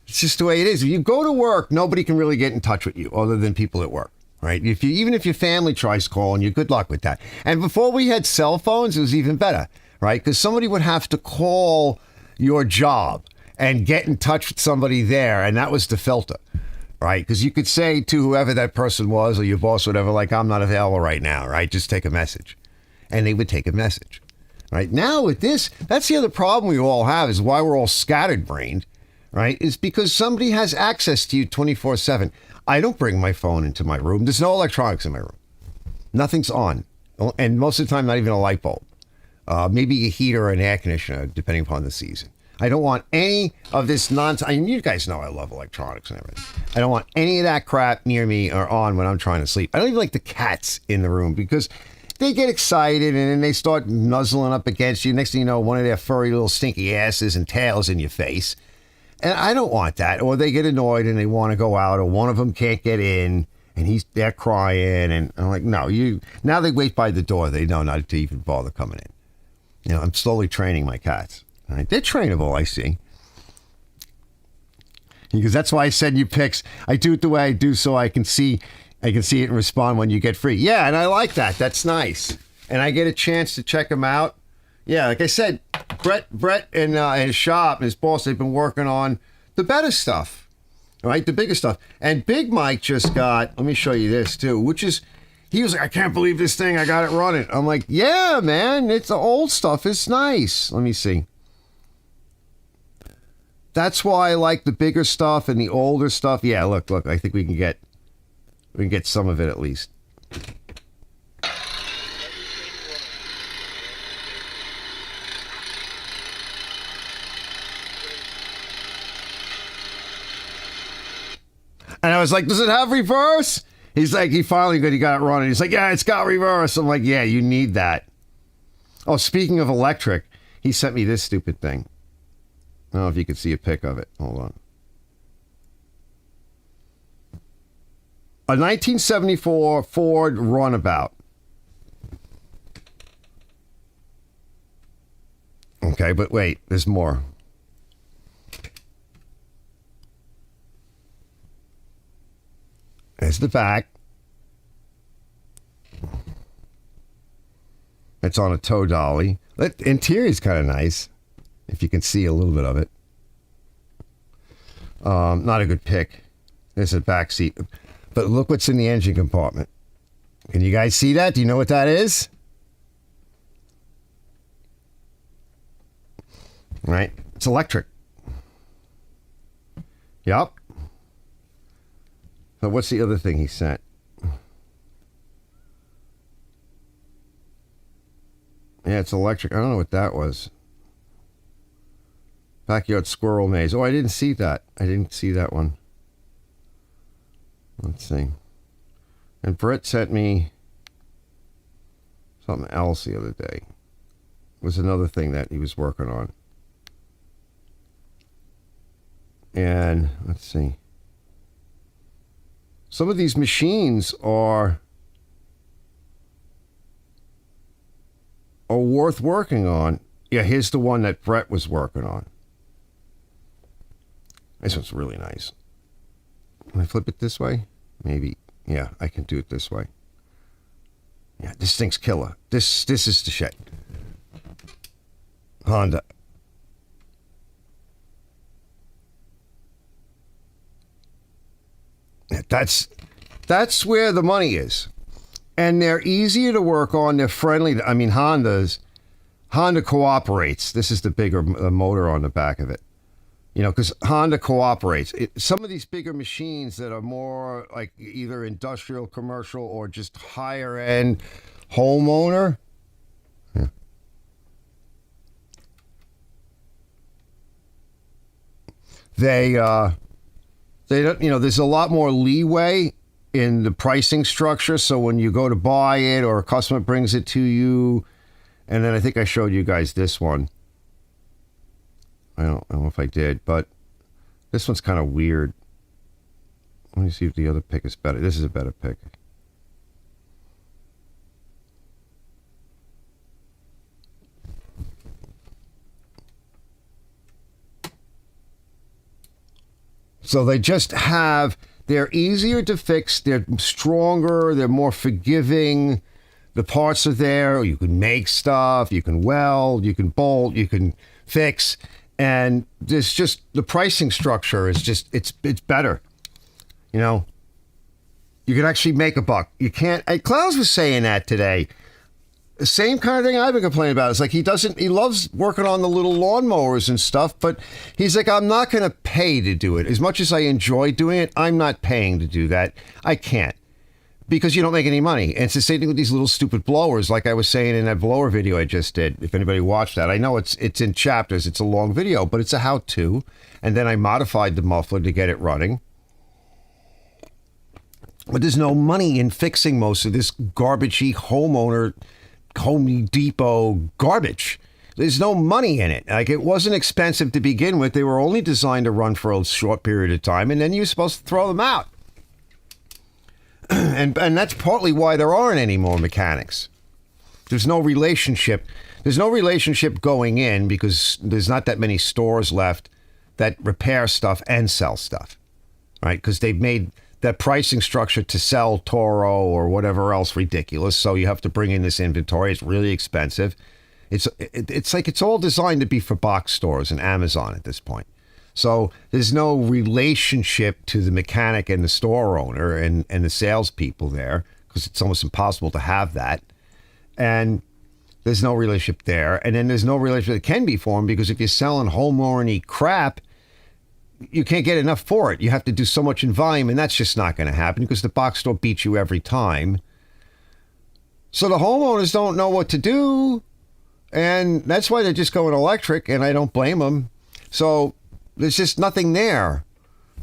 It's just the way it is. If you go to work, nobody can really get in touch with you other than people at work, right? Even if your family tries calling you, good luck with that. And before we had cell phones, it was even better, right? Because somebody would have to call your job and get in touch with somebody there, and that was the filter, right? Because you could say to whoever that person was or your boss or whatever, like, I'm not available right now, right? Just take a message. And they would take a message, right? Now with this, that's the other problem we all have, is why we're all scattered-brained, right? Is because somebody has access to you 24/7. I don't bring my phone into my room. There's no electronics in my room. Nothing's on. And most of the time, not even a light bulb. Maybe a heater or an air conditioner, depending upon the season. I don't want any of this nonsense. I mean, you guys know I love electronics and everything. I don't want any of that crap near me or on when I'm trying to sleep. I don't even like the cats in the room because they get excited and then they start nuzzling up against you. Next thing you know, one of their furry little stinky asses and tails in your face. And I don't want that. Or they get annoyed and they want to go out, or one of them can't get in and they're crying. And I'm like, no, now they wait by the door. They know not to even bother coming in. You know, I'm slowly training my cats. Right? They're trainable, I see. Because that's why I send you pics. I do it the way I do so I can see it and respond when you get free. Yeah, and I like that. That's nice. And I get a chance to check them out. Yeah, like I said, Brett and his shop, his boss, they've been working on the better stuff, right? The bigger stuff. And Big Mike just got, let me show you this too, which is, He was like, I can't believe this thing. I got it running. I'm like, yeah, man. It's the old stuff. It's nice. Let me see. That's why I like the bigger stuff and the older stuff. Yeah, look. I think we can get some of it at least. And I was like, does it have reverse? He's like, he got it running. He's like, yeah, it's got reverse. I'm like, yeah, you need that. Oh, speaking of electric, he sent me this stupid thing. I don't know if you can see a pic of it. Hold on. A 1974 Ford Runabout. Okay, but wait, there's more. There's the back. It's on a tow dolly. The interior is kind of nice, if you can see a little bit of it. Not a good pick. There's a back seat. But look what's in the engine compartment. Can you guys see that? Do you know what that is? Right? It's electric. Yup. So what's the other thing he sent? Yeah, it's electric. I don't know what that was. Backyard squirrel maze. Oh, I didn't see that. I didn't see that one. Let's see. And Brett sent me something else the other day. It was another thing that he was working on. And let's see. Some of these machines are worth working on. Yeah, here's the one that Brett was working on. This one's really nice. Can I flip it this way? Maybe. Yeah, I can do it this way. Yeah, this thing's killer. This is the shit. Honda. That's where the money is. And they're easier to work on. They're friendly. I mean, Honda cooperates. This is the bigger motor on the back of it. You know, because Honda cooperates. Some of these bigger machines that are more like either industrial, commercial, or just higher end homeowner. Yeah. They don't, you know, there's a lot more leeway in the pricing structure. So when you go to buy it or a customer brings it to you, and then I think I showed you guys this one. I don't know if I did, but this one's kind of weird. Let me see if the other pick is better. This is a better pick. So they just they're easier to fix, they're stronger, they're more forgiving. The parts are there, you can make stuff, you can weld, you can bolt, you can fix. And there's just, the pricing structure is just, it's better. You know, you can actually make a buck. You can't, Klaus was saying that today. The same kind of thing I've been complaining about. It's like he loves working on the little lawnmowers and stuff, but he's like, I'm not going to pay to do it. As much as I enjoy doing it, I'm not paying to do that. I can't. Because you don't make any money. And it's the same thing with these little stupid blowers, like I was saying in that blower video I just did. If anybody watched that, I know it's in chapters. It's a long video, but it's a how-to. And then I modified the muffler to get it running. But there's no money in fixing most of this garbagey homeowner Home Depot garbage. There's no money in it. Like, it wasn't expensive to begin with. They were only designed to run for a short period of time, and then you're supposed to throw them out. And that's partly why there aren't any more mechanics. There's no relationship. There's no relationship going in because there's not that many stores left that repair stuff and sell stuff, right? Because they've made that pricing structure to sell Toro or whatever else ridiculous. So you have to bring in this inventory. It's really expensive. It's like it's all designed to be for box stores and Amazon at this point. So there's no relationship to the mechanic and the store owner and the salespeople there because it's almost impossible to have that. And there's no relationship there. And then there's no relationship that can be formed because if you're selling homeowner-y crap, you can't get enough for it. You have to do so much in volume, and that's just not going to happen because the box store beats you every time. So the homeowners don't know what to do, and that's why they're just going electric, and I don't blame them. So there's just nothing there,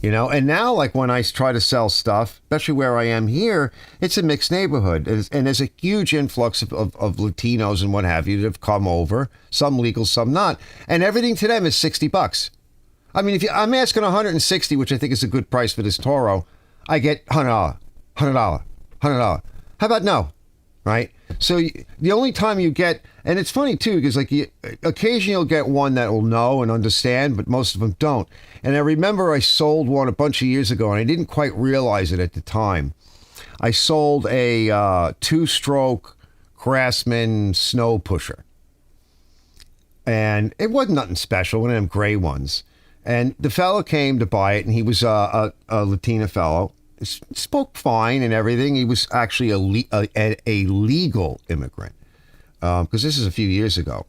you know? And now, like when I try to sell stuff, especially where I am here, it's a mixed neighborhood, and there's a huge influx of Latinos and what have you that have come over, some legal, some not, and everything to them is $60. I mean, if I'm asking $160, which I think is a good price for this Toro, I get $100. How about no? Right? So the only time you get, and it's funny too, because like occasionally you'll get one that will know and understand, but most of them don't. And I remember I sold one a bunch of years ago, and I didn't quite realize it at the time. I sold a 2-stroke Craftsman snow pusher. And it wasn't nothing special, one of them gray ones. And the fellow came to buy it, and he was a Latina fellow. Spoke fine and everything. He was actually a legal immigrant because this is a few years ago.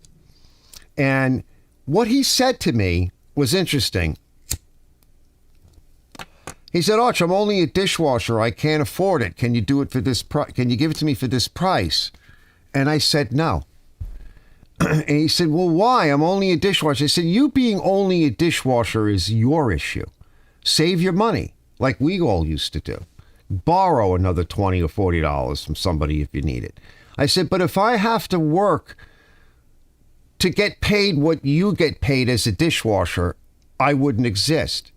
And what he said to me was interesting. He said, "Arch, I'm only a dishwasher. I can't afford it. Can you do it for this price? Can you give it to me for this price?" And I said, "No." And he said, "Well, why? I'm only a dishwasher." I said, "You being only a dishwasher is your issue. Save your money. Like we all used to do. Borrow another $20 or $40 from somebody if you need it." I said, "But if I have to work to get paid what you get paid as a dishwasher, I wouldn't exist.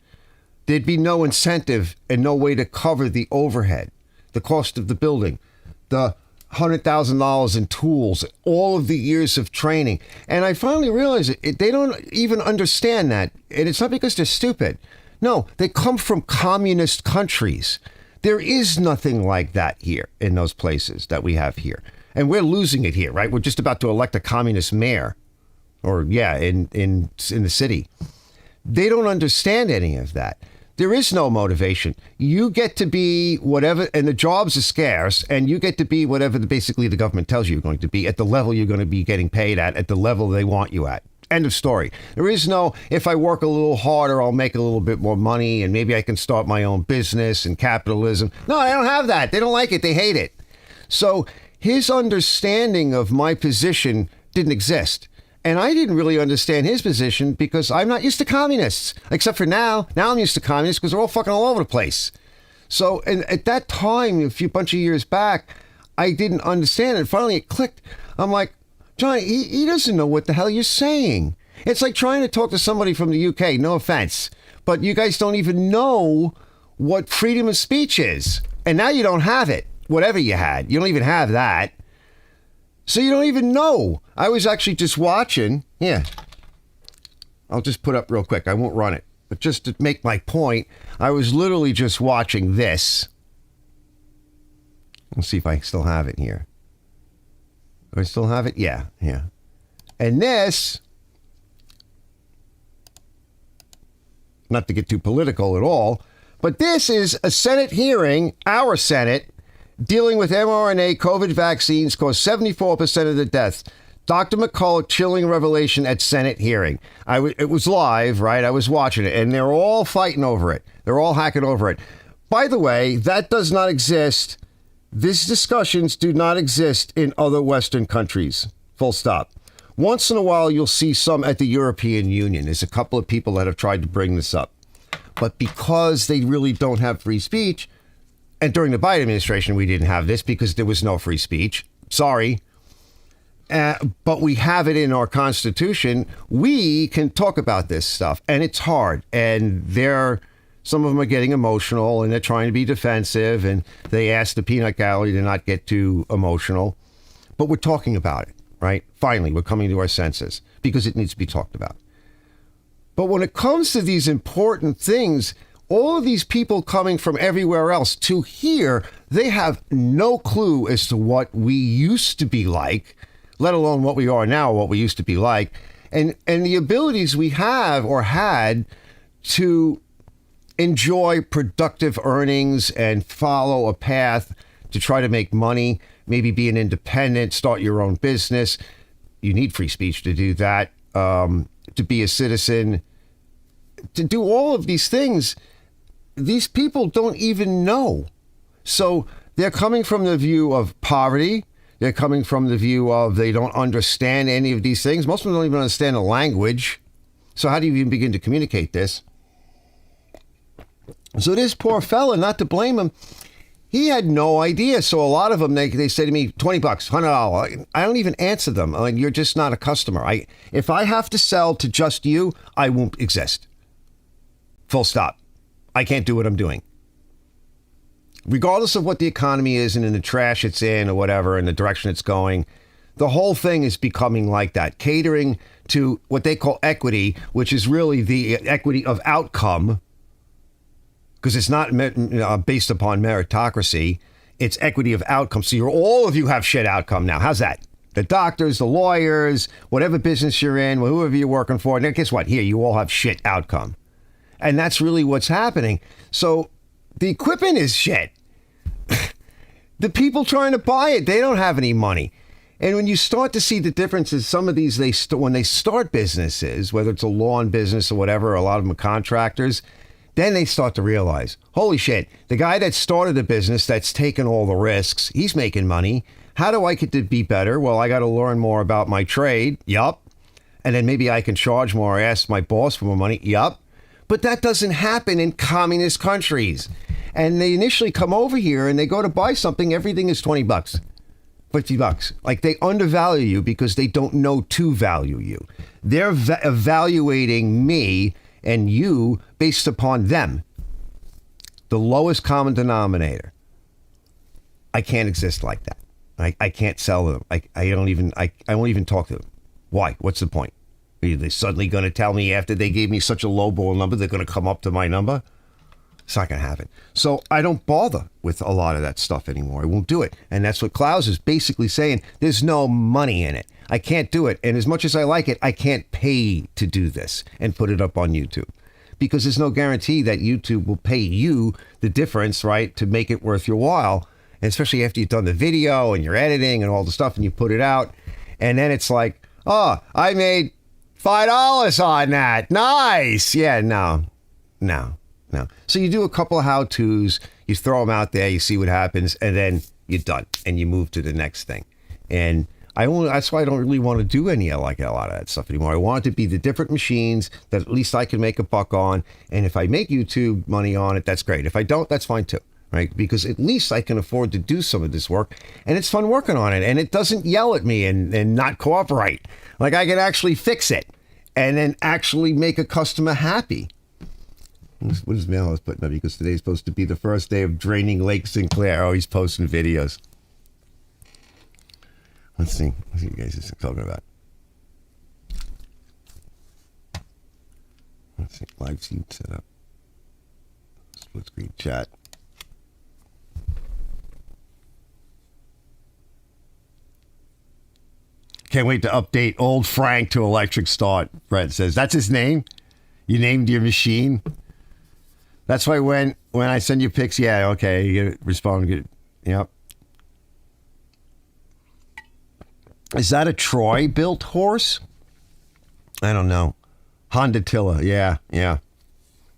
There'd be no incentive and no way to cover the overhead, the cost of the building, the $100,000 in tools, all of the years of training." And I finally realized they don't even understand that. And it's not because they're stupid. No, they come from communist countries. There is nothing like that here in those places that we have here. And we're losing it here, right? We're just about to elect a communist mayor. Or, yeah, in the city. They don't understand any of that. There is no motivation. You get to be whatever, and the jobs are scarce, and you get to be whatever basically the government tells you you're going to be at the level you're going to be getting paid at the level they want you at. End of story. There is no, if I work a little harder, I'll make a little bit more money and maybe I can start my own business and capitalism. No, I don't have that. They don't like it. They hate it. So his understanding of my position didn't exist. And I didn't really understand his position because I'm not used to communists, except for now. Now I'm used to communists because they're all fucking all over the place. So and at that time, a bunch of years back, I didn't understand it. Finally, it clicked. I'm like, Johnny, he doesn't know what the hell you're saying. It's like trying to talk to somebody from the UK, no offense, but you guys don't even know what freedom of speech is. And now you don't have it, whatever you had. You don't even have that. So you don't even know. I was actually just watching. Yeah. I'll just put up real quick. I won't run it. But just to make my point, I was literally just watching this. Let's see if I still have it here. Do I still have it? Yeah. And this, not to get too political at all, but this is a Senate hearing, our Senate, dealing with mRNA COVID vaccines caused 74% of the deaths. Dr. McCullough chilling revelation at Senate hearing. It was live, right? I was watching it, and they're all fighting over it. They're all hacking over it. By the way, that does not exist. These discussions do not exist in other Western countries. Full stop. Once in a while, you'll see some at the European Union. There's a couple of people that have tried to bring this up. But because they really don't have free speech, and during the Biden administration, we didn't have this because there was no free speech. Sorry. But we have it in our Constitution. We can talk about this stuff, and it's hard. And some of them are getting emotional, and they're trying to be defensive, and they ask the peanut gallery to not get too emotional. But we're talking about it, right? Finally, we're coming to our senses because it needs to be talked about. But when it comes to these important things, all of these people coming from everywhere else to here, they have no clue as to what we used to be like, let alone what we are now, what we used to be like, and the abilities we have or had to enjoy productive earnings and follow a path to try to make money, maybe be an independent, start your own business. You need free speech to do that, to be a citizen, to do all of these things. These people don't even know. So they're coming from the view of poverty. They're coming from the view of they don't understand any of these things. Most of them don't even understand the language. So how do you even begin to communicate this? So this poor fella, not to blame him, he had no idea. So a lot of them, they say to me, $20, $100. I don't even answer them. I mean, you're just not a customer. If I have to sell to just you, I won't exist. Full stop. I can't do what I'm doing. Regardless of what the economy is and in the trash it's in or whatever, and the direction it's going, the whole thing is becoming like that, catering to what they call equity, which is really the equity of outcome, because it's not based upon meritocracy. It's equity of outcome. So all of you have shit outcome now. How's that? The doctors, the lawyers, whatever business you're in, whoever you're working for. And guess what? Here, you all have shit outcome. And that's really what's happening. So the equipment is shit. The people trying to buy it, they don't have any money. And when you start to see the differences, some of these, when they start businesses, whether it's a lawn business or whatever, a lot of them are contractors, then they start to realize, holy shit, the guy that started the business, that's taken all the risks, he's making money. How do I get to be better? Well, I got to learn more about my trade. Yup. And then maybe I can charge more, ask my boss for more money. Yup. But that doesn't happen in communist countries. And they initially come over here and they go to buy something. Everything is $20, $50. Like they undervalue you because they don't know to value you. They're evaluating me and you based upon them. The lowest common denominator. I can't exist like that. I can't sell them. I won't even talk to them. Why? What's the point? Are they suddenly going to tell me after they gave me such a low ball number, they're going to come up to my number? It's not going to happen. So I don't bother with a lot of that stuff anymore. I won't do it. And that's what Klaus is basically saying. There's no money in it. I can't do it. And as much as I like it, I can't pay to do this and put it up on YouTube. Because there's no guarantee that YouTube will pay you the difference, right, to make it worth your while. And especially after you've done the video and you're editing and all the stuff and you put it out. And then it's like, oh, I made $5 on that. Nice. Yeah, no. So you do a couple of how-tos, you throw them out there, you see what happens, and then you're done, and you move to the next thing. And that's why I don't really want to do a lot of that stuff anymore. I want it to be the different machines that at least I can make a buck on. And if I make YouTube money on it, that's great. If I don't, that's fine too, right? Because at least I can afford to do some of this work, and it's fun working on it, and it doesn't yell at me and not cooperate. Like I can actually fix it and then actually make a customer happy. What is Mel is putting up? Because today's supposed to be the first day of draining Lake Sinclair. Oh, he's posting videos. Let's see what you guys are talking about. Let's see. Live feed set up. Split screen chat. Can't wait to update old Frank to electric start. Brett says, that's his name? You named your machine? That's why when I send you pics, yeah, okay, you get respond good. Yep. Is that a Troy built horse? I don't know. Honda Tilla, yeah. Yeah,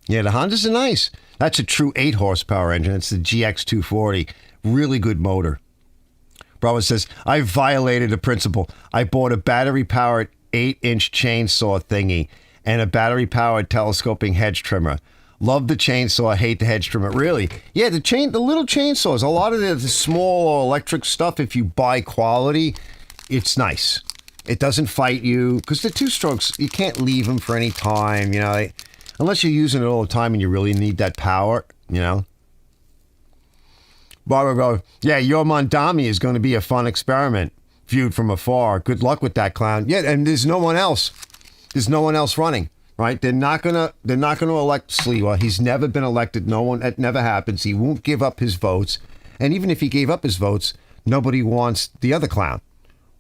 the Hondas are nice. That's a true 8 horsepower engine. It's the GX240. Really good motor. Brother says, I violated a principle. I bought a battery-powered 8-inch chainsaw thingy and a battery-powered telescoping hedge trimmer. Love the chainsaw, hate the hedge trimmer. Really? Yeah, the little chainsaws, a lot of the small electric stuff, if you buy quality, it's nice. It doesn't fight you, because the 2-strokes, you can't leave them for any time, unless you're using it all the time and you really need that power, Barbara, yeah, your Mondami is going to be a fun experiment, viewed from afar. Good luck with that clown. Yeah, and there's no one else. There's no one else running. Right? They're not gonna elect Sliwa. He's never been elected. It never happens. He won't give up his votes. And even if he gave up his votes, nobody wants the other clown,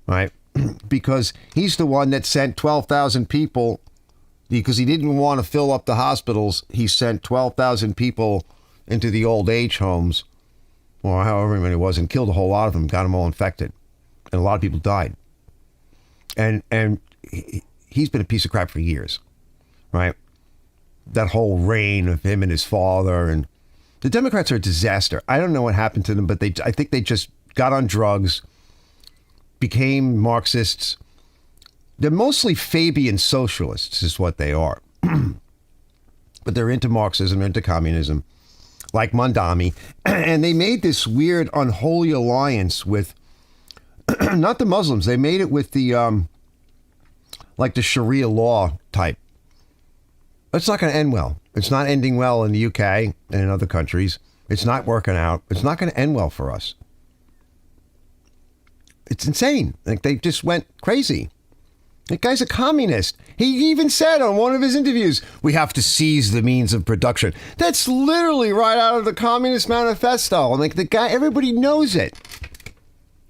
right? Because he's the one that sent 12,000 people, because he didn't want to fill up the hospitals. He sent 12,000 people into the old age homes or however many it was, and killed a whole lot of them, got them all infected. And a lot of people died. And he's been a piece of crap for years, right? That whole reign of him and his father. And the Democrats are a disaster. I don't know what happened to them, but I think they just got on drugs, became Marxists. They're mostly Fabian socialists is what they are. But they're into Marxism, into communism, like Mondami. And they made this weird unholy alliance with, not the Muslims. They made it with the, like the Sharia law type. It's not going to end well. It's not ending well in the UK and in other countries. It's not working out. It's not going to end well for us. It's insane. Like they just went crazy. That guy's a communist. He even said on one of his interviews, we have to seize the means of production. That's literally right out of the Communist Manifesto. Like the guy, everybody knows it.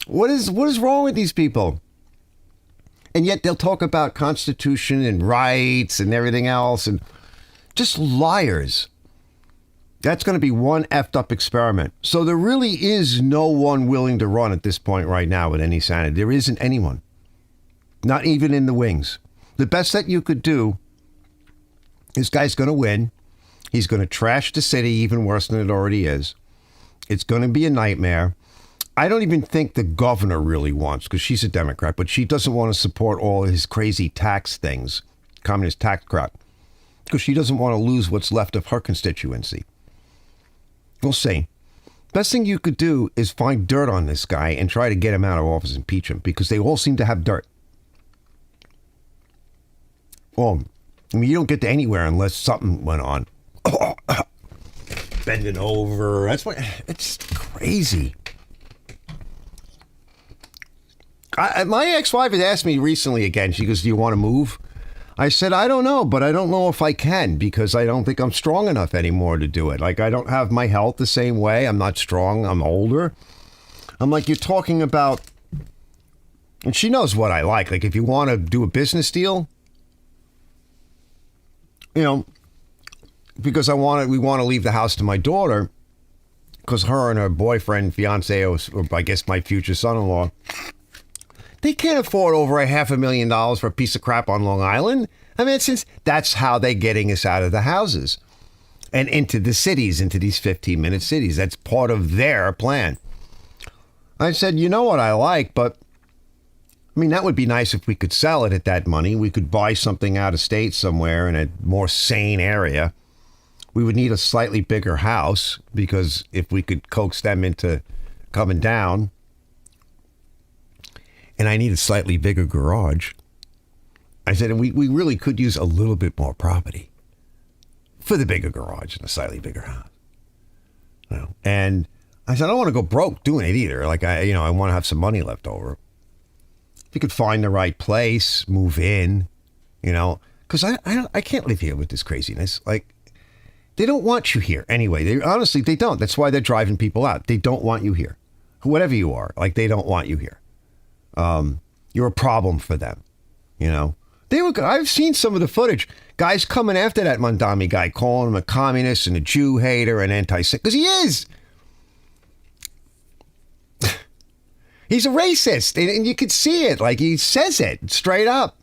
What is wrong with these people? And yet they'll talk about Constitution and rights and everything else and just liars. That's going to be one effed up experiment. So there really is no one willing to run at this point right now with any sanity. There isn't anyone. Not even in the wings. The best that you could do, this guy's going to win. He's going to trash the city even worse than it already is. It's going to be a nightmare. I don't even think the governor really wants, because she's a Democrat, but she doesn't want to support all of his crazy tax things, communist tax crap, because she doesn't want to lose what's left of her constituency. We'll see. Best thing you could do is find dirt on this guy and try to get him out of office, impeach him, because they all seem to have dirt. Well, I mean, you don't get to anywhere unless something went on. Bending over. That's what. It's crazy. My ex-wife had asked me recently again. She goes, do you want to move? I said, I don't know, but I don't know if I can because I don't think I'm strong enough anymore to do it. Like, I don't have my health the same way. I'm not strong. I'm older. I'm like, you're talking about, and she knows what I like. Like, if you want to do a business deal, you know, because we want to leave the house to my daughter because her and her boyfriend, fiance, or I guess my future son-in-law, they can't afford over $500,000 for a piece of crap on Long Island. I mean, since that's how they're getting us out of the houses and into the cities, into these 15-minute cities. That's part of their plan. I said, you know what I like, but I mean, that would be nice if we could sell it at that money. We could buy something out of state somewhere in a more sane area. We would need a slightly bigger house because if we could coax them into coming down. And I need a slightly bigger garage. I said, and we really could use a little bit more property for the bigger garage and a slightly bigger house. You know? And I said, I don't want to go broke doing it either. Like, I want to have some money left over. If you could find the right place, move in, because I can't live here with this craziness. Like, they don't want you here anyway. Honestly, they don't. That's why they're driving people out. They don't want you here. Whatever you are, like, they don't want you here. You're a problem for them, I've seen some of the footage. Guys coming after that Mondami guy, calling him a communist and a Jew hater and anti-Semite, because he is. He's a racist, and you could see it. Like, he says it straight up.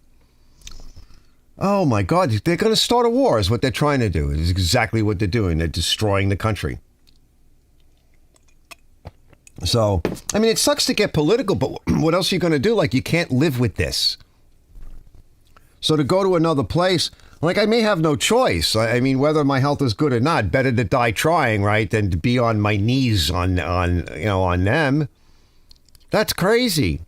Oh, my God. They're going to start a war is what they're trying to do. It's exactly what they're doing. They're destroying the country. So, I mean, it sucks to get political, but what else are you going to do? Like, you can't live with this. So to go to another place, like, I may have no choice. I mean, whether my health is good or not, better to die trying, right, than to be on my knees on them. That's crazy.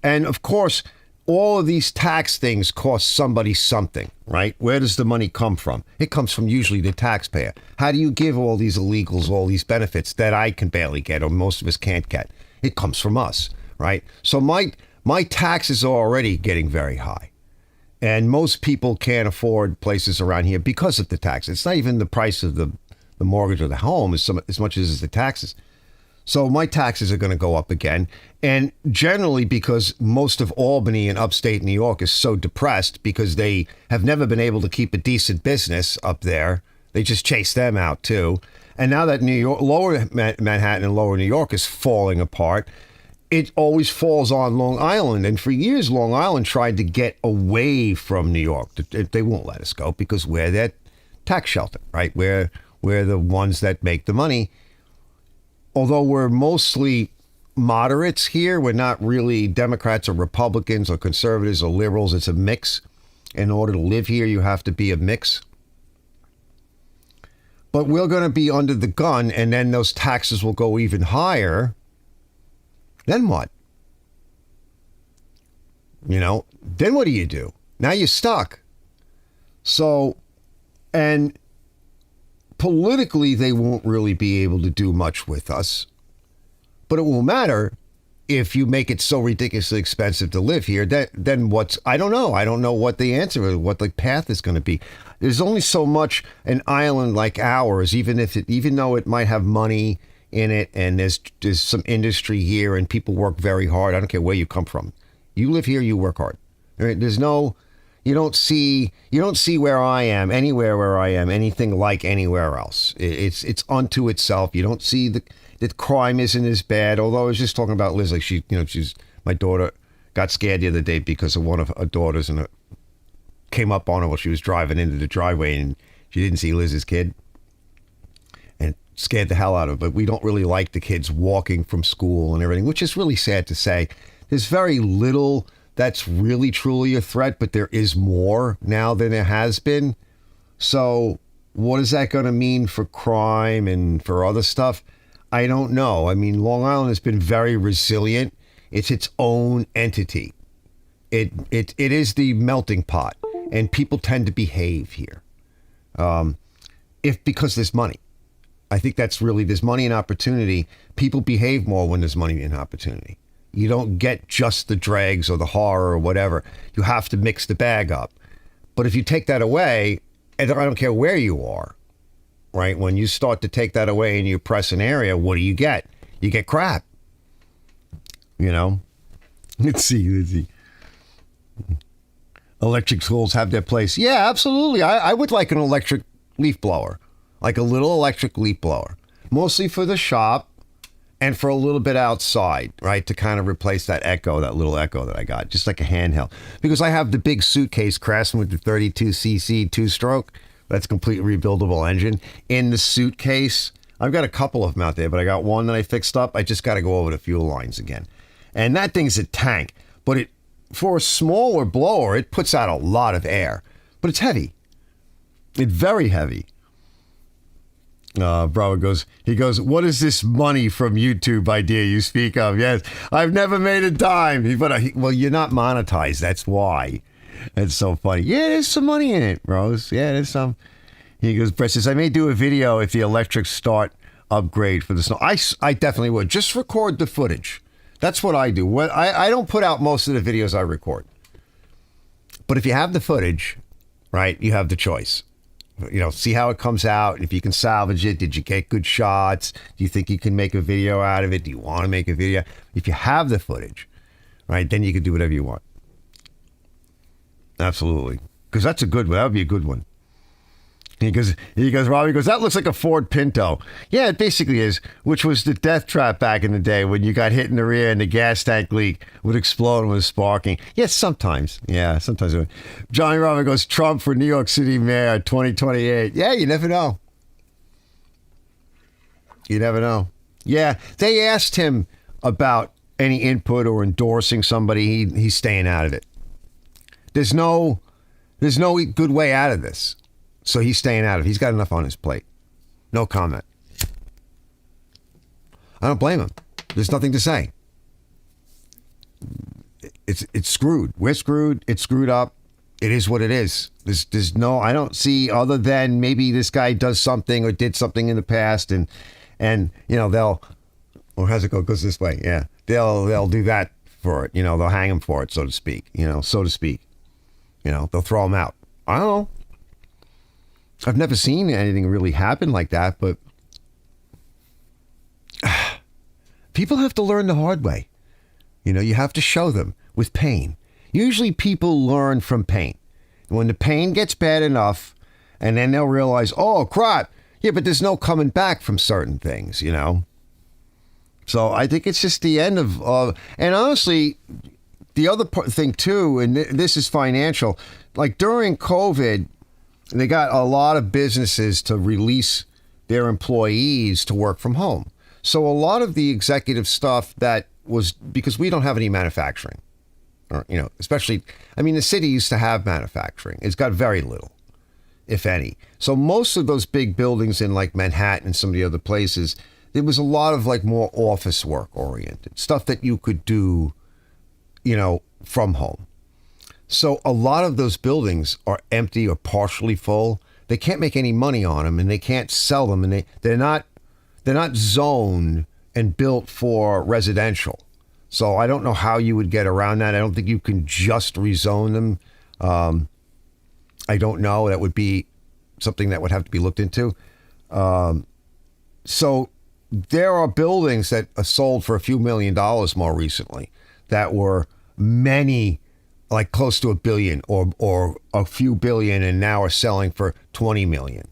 And of course, all of these tax things cost somebody something, right? Where does the money come from? It comes from usually the taxpayer. How do you give all these illegals all these benefits that I can barely get or most of us can't get? It comes from us, right? So my taxes are already getting very high. And most people can't afford places around here because of the taxes. It's not even the price of the mortgage or the home as much as the taxes. So my taxes are going to go up again. And generally because most of Albany and upstate New York is so depressed because they have never been able to keep a decent business up there. They just chase them out too. And now that New York, lower Manhattan and lower New York is falling apart, it always falls on Long Island. And for years, Long Island tried to get away from New York. They won't let us go because we're that tax shelter, right? We're the ones that make the money. Although we're mostly moderates here, we're not really Democrats or Republicans or conservatives or liberals. It's a mix. In order to live here, you have to be a mix. But we're going to be under the gun, and then those taxes will go even higher. Then what? Then what do? Now you're stuck. So, and politically, they won't really be able to do much with us. But it won't matter if you make it so ridiculously expensive to live here. Then what's, I don't know. I don't know what the answer is, what the path is going to be. There's only so much an island like ours, even though it might have money in it and there's some industry here and people work very hard. I don't care where you come from. You live here, you work hard. Right? You don't see where I am, anywhere where I am, anything like anywhere else. It's unto itself. You don't see that crime isn't as bad. Although I was just talking about Liz, like she's my daughter got scared the other day because of one of her daughters and came up on her while she was driving into the driveway and she didn't see Liz's kid and scared the hell out of her. But we don't really like the kids walking from school and everything, which is really sad to say. There's very little that's really truly a threat, but there is more now than there has been. So what is that going to mean for crime and for other stuff? I don't know. I mean, Long Island has been very resilient. It's its own entity. It is the melting pot, and people tend to behave here. Because there's money. I think that's really, there's money and opportunity. People behave more when there's money and opportunity. You don't get just the dregs or the horror or whatever. You have to mix the bag up. But if you take that away, and I don't care where you are, right? When you start to take that away and you oppress an area, what do you get? You get crap. Let's see. Electric tools have their place. Yeah, absolutely. I would like an electric leaf blower, like a little electric leaf blower, mostly for the shop and for a little bit outside, right? To kind of replace that little Echo that I got, just like a handheld. Because I have the big suitcase Craftsman with the 32cc two-stroke. That's completely rebuildable engine. In the suitcase, I've got a couple of them out there, but I got one that I fixed up. I just got to go over the fuel lines again. And that thing's a tank, but for a smaller blower, it puts out a lot of air, but it's heavy. It's very heavy. Bravo goes, what is this money from YouTube idea you speak of? Yes, I've never made a dime. Well, you're not monetized. That's why. That's so funny. Yeah, there's some money in it, Rose. Yeah, there's some. He goes, Brett says, I may do a video if the electric start upgrade for the snow. I definitely would. Just record the footage. That's what I do. I don't put out most of the videos I record. But if you have the footage, right, you have the choice. See how it comes out. If you can salvage it, did you get good shots? Do you think you can make a video out of it? Do you want to make a video? If you have the footage, right, then you can do whatever you want. Absolutely. Because that's a good one. That would be a good one. Robbie goes, that looks like a Ford Pinto. Yeah, it basically is, which was the death trap back in the day when you got hit in the rear and the gas tank leak would explode and was sparking. Yes, sometimes. Yeah, sometimes. Johnny Robbie goes, Trump for New York City mayor 2028. Yeah, you never know. You never know. Yeah, they asked him about any input or endorsing somebody. He's staying out of it. There's no good way out of this. So he's staying out of it. He's got enough on his plate. No comment. I don't blame him. There's nothing to say. It's screwed. We're screwed. It's screwed up. It is what it is. There's no, I don't see, other than maybe this guy does something or did something in the past and they'll, or how's it go? It goes this way. Yeah. They'll do that for it. They'll hang him for it, so to speak. They'll throw him out. I don't know. I've never seen anything really happen like that, but people have to learn the hard way. You have to show them with pain. Usually people learn from pain. When the pain gets bad enough, and then they'll realize, oh, crap, Yeah, but there's no coming back from certain things, you know? So I think it's just the end of, and honestly, the other thing too, and this is financial, like during COVID, they got a lot of businesses to release their employees to work from home. So a lot of the executive stuff that was, because we don't have any manufacturing, or, you know, especially, I mean, the city used to have manufacturing. It's got very little, if any. So most of those big buildings in like Manhattan and some of the other places, there was a lot of like more office work oriented stuff that you could do, you know, from home. So a lot of those buildings are empty or partially full. They can't make any money on them, and they can't sell them, and they're not zoned and built for residential. So I don't know how you would get around that. I don't think you can just rezone them. I don't know. That would be something that would have to be looked into. So there are buildings that are sold for a few $1 million more recently that were many, like close to $1 billion or a few billion, and now are selling for 20 million,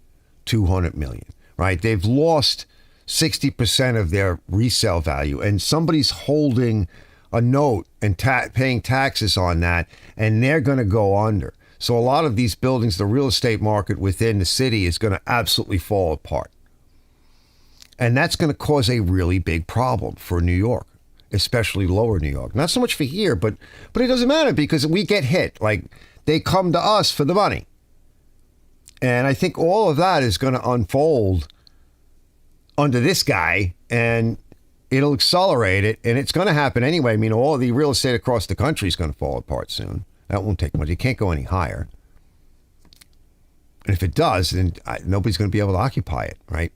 200 million, right? They've lost 60% of their resale value, and somebody's holding a note and paying taxes on that, and they're going to go under. So a lot of these buildings, the real estate market within the city is going to absolutely fall apart. And that's going to cause a really big problem for New York, especially lower New York. Not so much for here, but it doesn't matter because we get hit. Like, they come to us for the money. And I think all of that is going to unfold under this guy, and it'll accelerate it, and it's going to happen anyway. I mean, all of the real estate across the country is going to fall apart soon. That won't take much. It can't go any higher. And if it does, then nobody's going to be able to occupy it, right?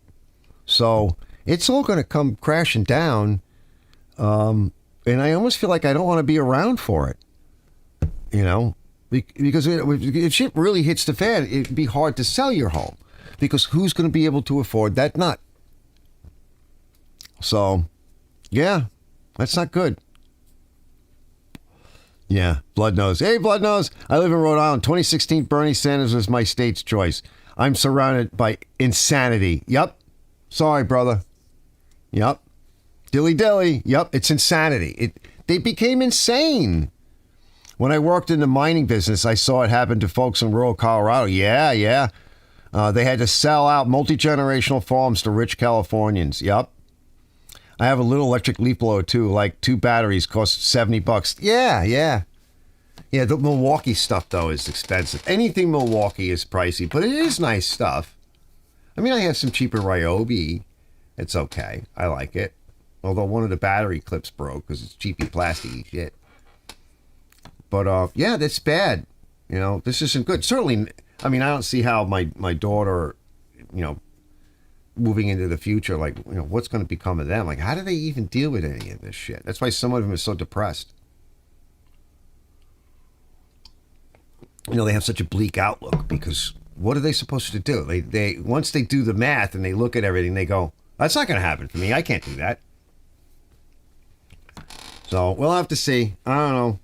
So it's all going to come crashing down. And I almost feel like I don't want to be around for it, you know, because if shit really hits the fan, it'd be hard to sell your home because who's going to be able to afford that nut? So, yeah, that's not good. Yeah, Blood Nose. Hey, Blood Nose. I live in Rhode Island. 2016, Bernie Sanders was my state's choice. I'm surrounded by insanity. Yep. Sorry, brother. Yep. Dilly dilly. Yep. It's insanity. They became insane. When I worked in the mining business, I saw it happen to folks in rural Colorado. Yeah. They had to sell out multi-generational farms to rich Californians. Yep. I have a little electric leaf blower too. Like 2 batteries cost $70. Yeah. The Milwaukee stuff though is expensive. Anything Milwaukee is pricey, but it is nice stuff. I mean, I have some cheaper Ryobi. It's okay. I like it. Although one of the battery clips broke because it's cheapy plasticky shit. But yeah, that's bad. You know, this isn't good. Certainly, I mean, I don't see how my daughter, you know, moving into the future, like, you know, what's going to become of them? Like, how do they even deal with any of this shit? That's why some of them are so depressed. You know, they have such a bleak outlook because what are they supposed to do? They once they do the math and they look at everything, they go, that's not going to happen for me. I can't do that. So we'll have to see. I don't know.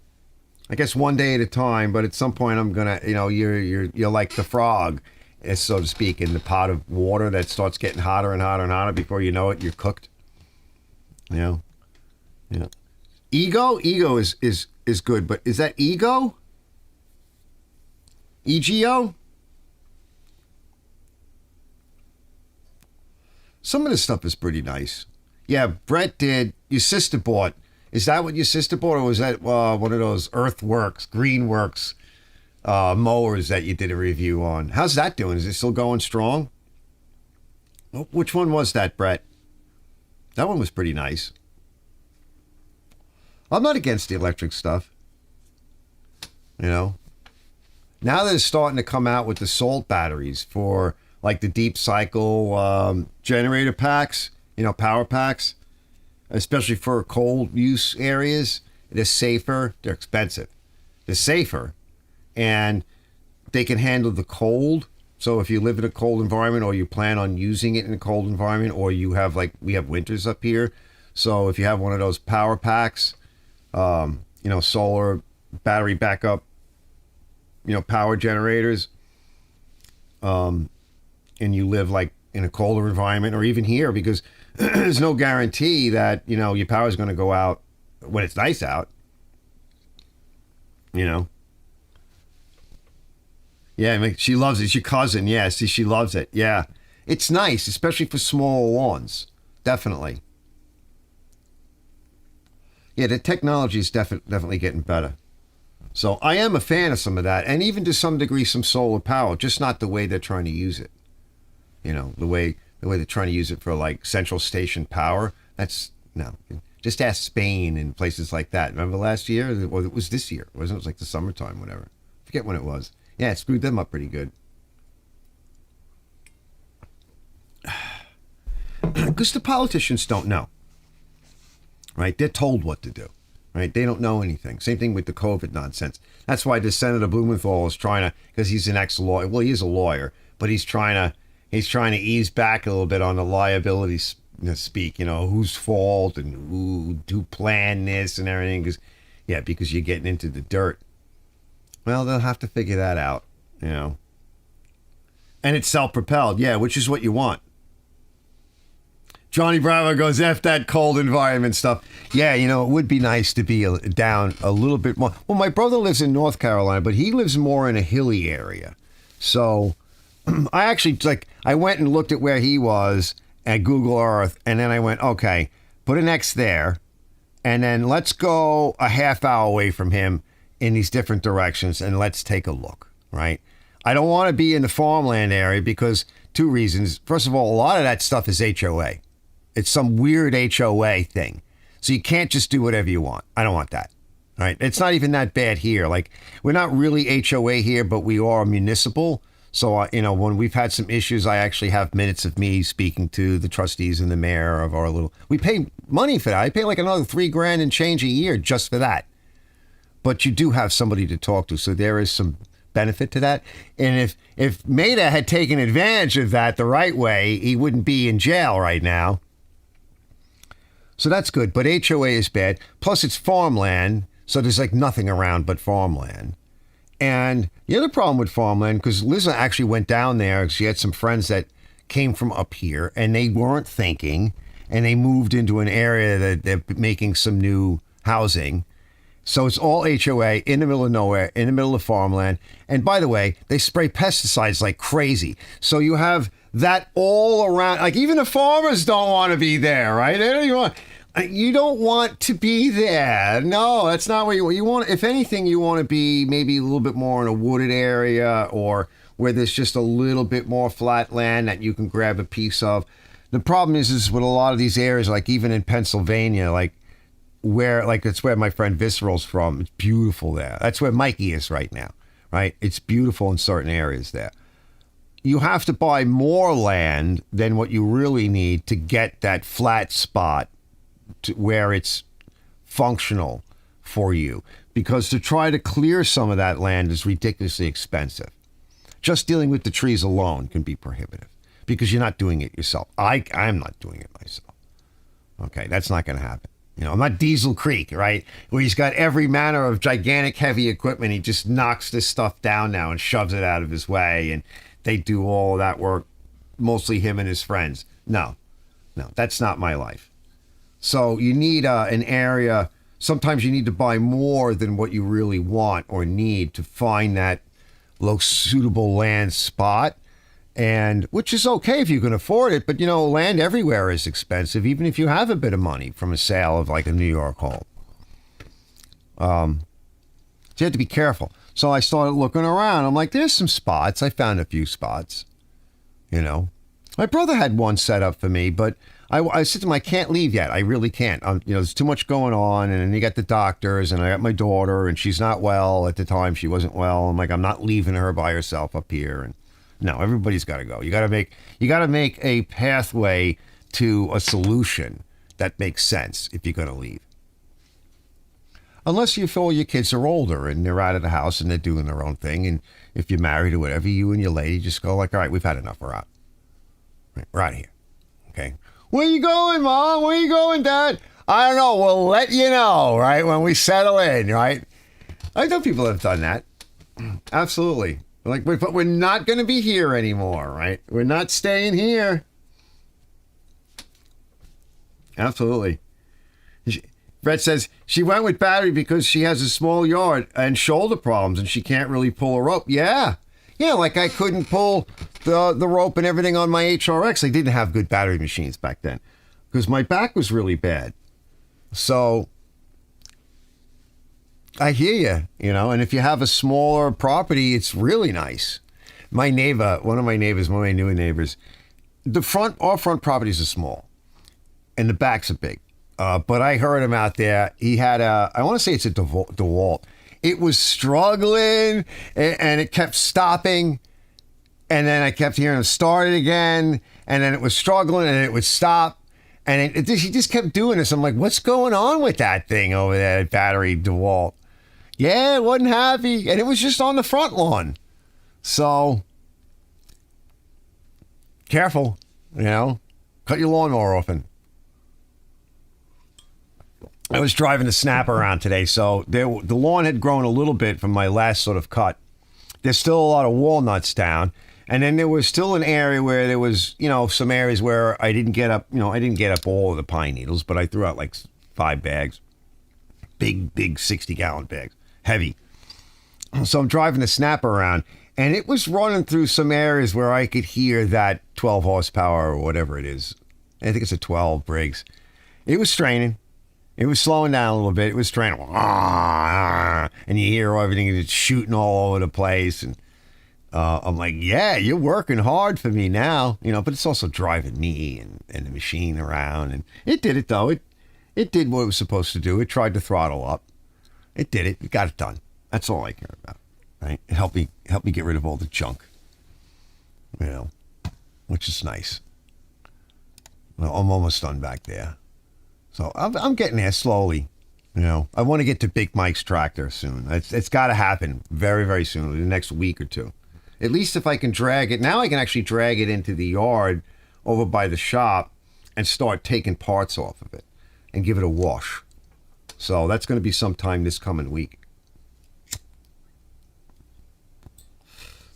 I guess one day at a time, but at some point I'm going to, you know, you're like the frog, so to speak, in the pot of water that starts getting hotter and hotter and hotter. Before you know it, you're cooked. You know? Yeah. Ego is good, but is that ego? EGO? Some of this stuff is pretty nice. Yeah, Brett did. Your sister bought. Is that what your sister bought, or was that one of those Earthworks, Greenworks mowers that you did a review on? How's that doing? Is it still going strong? Which one was that, Brett? That one was pretty nice. I'm not against the electric stuff. You know? Now they're starting to come out with the salt batteries for like the deep cycle generator packs, you know, power packs, especially for cold use areas. They're safer. They're expensive. They're safer. And they can handle the cold. So if you live in a cold environment or you plan on using it in a cold environment, or you have, like, we have winters up here. So if you have one of those power packs, you know, solar battery backup, you know, power generators, and you live like in a colder environment or even here, because there's no guarantee that, your power is going to go out when it's nice out. Yeah, I mean, she loves it. It's your cousin. Yeah, see, she loves it. Yeah. It's nice, especially for small lawns. Definitely. Yeah, the technology is definitely getting better. So I am a fan of some of that, and even to some degree some solar power, just not the way they're trying to use it. The way they're trying to use it for like central station power. That's no. Just ask Spain and places like that. Remember last year? Or it was this year. It was like the summertime, whatever. Forget when it was. Yeah, it screwed them up pretty good. Because the politicians don't know. Right? They're told what to do. Right? They don't know anything. Same thing with the COVID nonsense. That's why the Senator Blumenthal is trying to, because he's an ex-lawyer. Well, he is a lawyer, but he's trying to ease back a little bit on the liability speak. Whose fault and who planned this and everything. Because you're getting into the dirt. Well, they'll have to figure that out. And it's self-propelled. Yeah, which is what you want. Johnny Bravo goes, F that cold environment stuff. Yeah, it would be nice to be down a little bit more. Well, my brother lives in North Carolina, but he lives more in a hilly area. So I actually, I went and looked at where he was at Google Earth, and then I went, okay, put an X there, and then let's go a half hour away from him in these different directions, and let's take a look, right? I don't want to be in the farmland area because 2 reasons. First of all, a lot of that stuff is HOA. It's some weird HOA thing. So you can't just do whatever you want. I don't want that. All right. It's not even that bad here. Like, we're not really HOA here, but we are municipal. So, when we've had some issues, I actually have minutes of me speaking to the trustees and the mayor of our little, we pay money for that. I pay like another $3,000 and change a year just for that. But you do have somebody to talk to. So there is some benefit to that. And if Maida had taken advantage of that the right way, he wouldn't be in jail right now. So that's good, but HOA is bad. Plus, it's farmland, so there's like nothing around but farmland. And the other problem with farmland, because Liza actually went down there, she had some friends that came from up here, and they weren't thinking, and they moved into an area that they're making some new housing. So it's all HOA in the middle of nowhere, in the middle of farmland. And by the way, they spray pesticides like crazy. So you have that all around. Like, even the farmers don't want to be there, right? They don't even want. You don't want to be there. No, that's not what you want. If anything, you want to be maybe a little bit more in a wooded area or where there's just a little bit more flat land that you can grab a piece of. The problem is with a lot of these areas, like even in Pennsylvania, that's where my friend Visceral's from. It's beautiful there. That's where Mikey is right now, right? It's beautiful in certain areas there. You have to buy more land than what you really need to get that flat spot to where it's functional for you. Because to try to clear some of that land is ridiculously expensive. Just dealing with the trees alone can be prohibitive because you're not doing it yourself. I'm not doing it myself. Okay, that's not going to happen. I'm not Diesel Creek, right? Where he's got every manner of gigantic heavy equipment. He just knocks this stuff down now and shoves it out of his way. And they do all of that work, mostly him and his friends. No, that's not my life. So you need an area. Sometimes you need to buy more than what you really want or need to find that suitable land spot. And which is okay if you can afford it, but land everywhere is expensive, even if you have a bit of money from a sale of like a New York home. So you have to be careful. So I started looking around. I'm like, there's some spots. I found a few spots. My brother had one set up for me, but I said to him, I can't leave yet. I really can't. There's too much going on, and then you got the doctors, and I got my daughter, and she's not well at the time. She wasn't well. I'm like, I'm not leaving her by herself up here, and no, everybody's got to go. You got to make a pathway to a solution that makes sense if you're going to leave. Unless you feel your kids are older and they're out of the house and they're doing their own thing. And if you're married or whatever, you and your lady just go like, all right, we've had enough. We're out. Right, we're out of here. Okay. Where you going, Mom? Where you going, Dad? I don't know. We'll let you know, right, when we settle in, right? I know people have done that. Absolutely. Like, but we're not going to be here anymore, right? We're not staying here. Absolutely. Brett says she went with battery because she has a small yard and shoulder problems and she can't really pull a rope. Yeah. Yeah, like I couldn't pull the rope and everything on my HRX. I didn't have good battery machines back then because my back was really bad. So I hear you, and if you have a smaller property, it's really nice. My neighbor, one of my newer neighbors, our front properties are small and the backs are big. But I heard him out there. He had I want to say it's a DeWalt. It was struggling and it kept stopping. And then I kept hearing him start it again. And then it was struggling and it would stop. And he just kept doing this. I'm like, what's going on with that thing over there, that battery DeWalt? Yeah, it wasn't happy. And it was just on the front lawn. So, careful, cut your lawnmower open. I was driving the Snap around today, so the lawn had grown a little bit from my last sort of cut. There's still a lot of walnuts down, and then there was still an area where there was, some areas where I didn't get up, all of the pine needles, but I threw out like 5 bags, big 60-gallon bags, heavy. So I'm driving the Snap around, and it was running through some areas where I could hear that 12 horsepower or whatever it is. I think it's a 12 Briggs. It was straining. It was slowing down a little bit. It was trying to, and you hear everything is shooting all over the place. And I'm like, yeah, you're working hard for me now, but it's also driving me and the machine around. And it did it, though. It did what it was supposed to do. It tried to throttle up. It did it. It got it done. That's all I care about, right? It helped me get rid of all the junk, which is nice. Well, I'm almost done back there. So I'm getting there slowly, I want to get to Big Mike's tractor soon. It's got to happen very, very soon, in the next week or two. At least if I can drag it. Now I can actually drag it into the yard over by the shop and start taking parts off of it and give it a wash. So that's going to be sometime this coming week.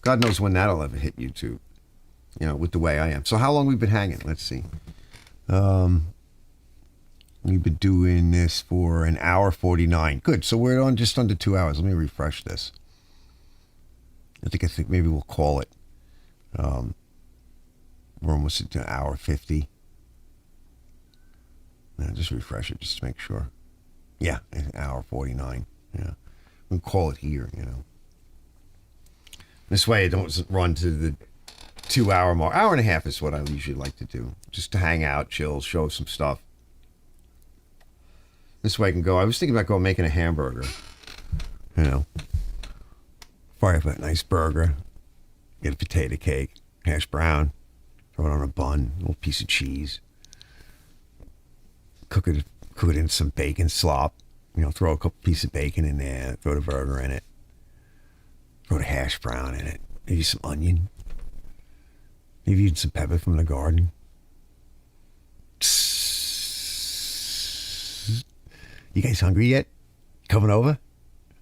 God knows when that'll ever hit YouTube, with the way I am. So how long we've been hanging? Let's see. We've been doing this for an hour 49. Good. So we're on just under 2 hours. Let me refresh this. I think maybe we'll call it. We're almost at an hour 50. Now just refresh it just to make sure. Yeah, an hour 49. Yeah. We'll call it here, This way it don't run to the 2 hour mark. Hour and a half is what I usually like to do. Just to hang out, chill, show some stuff. This way I can go. I was thinking about going making a hamburger. Fire up a nice burger. Get a potato cake, hash brown, throw it on a bun, a little piece of cheese. Cook it in some bacon slop. Throw a couple pieces of bacon in there. Throw the burger in it. Throw the hash brown in it. Maybe some onion. Maybe even some pepper from the garden. You guys hungry yet? Coming over?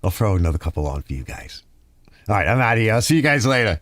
I'll throw another couple on for you guys. All right, I'm out of here. I'll see you guys later.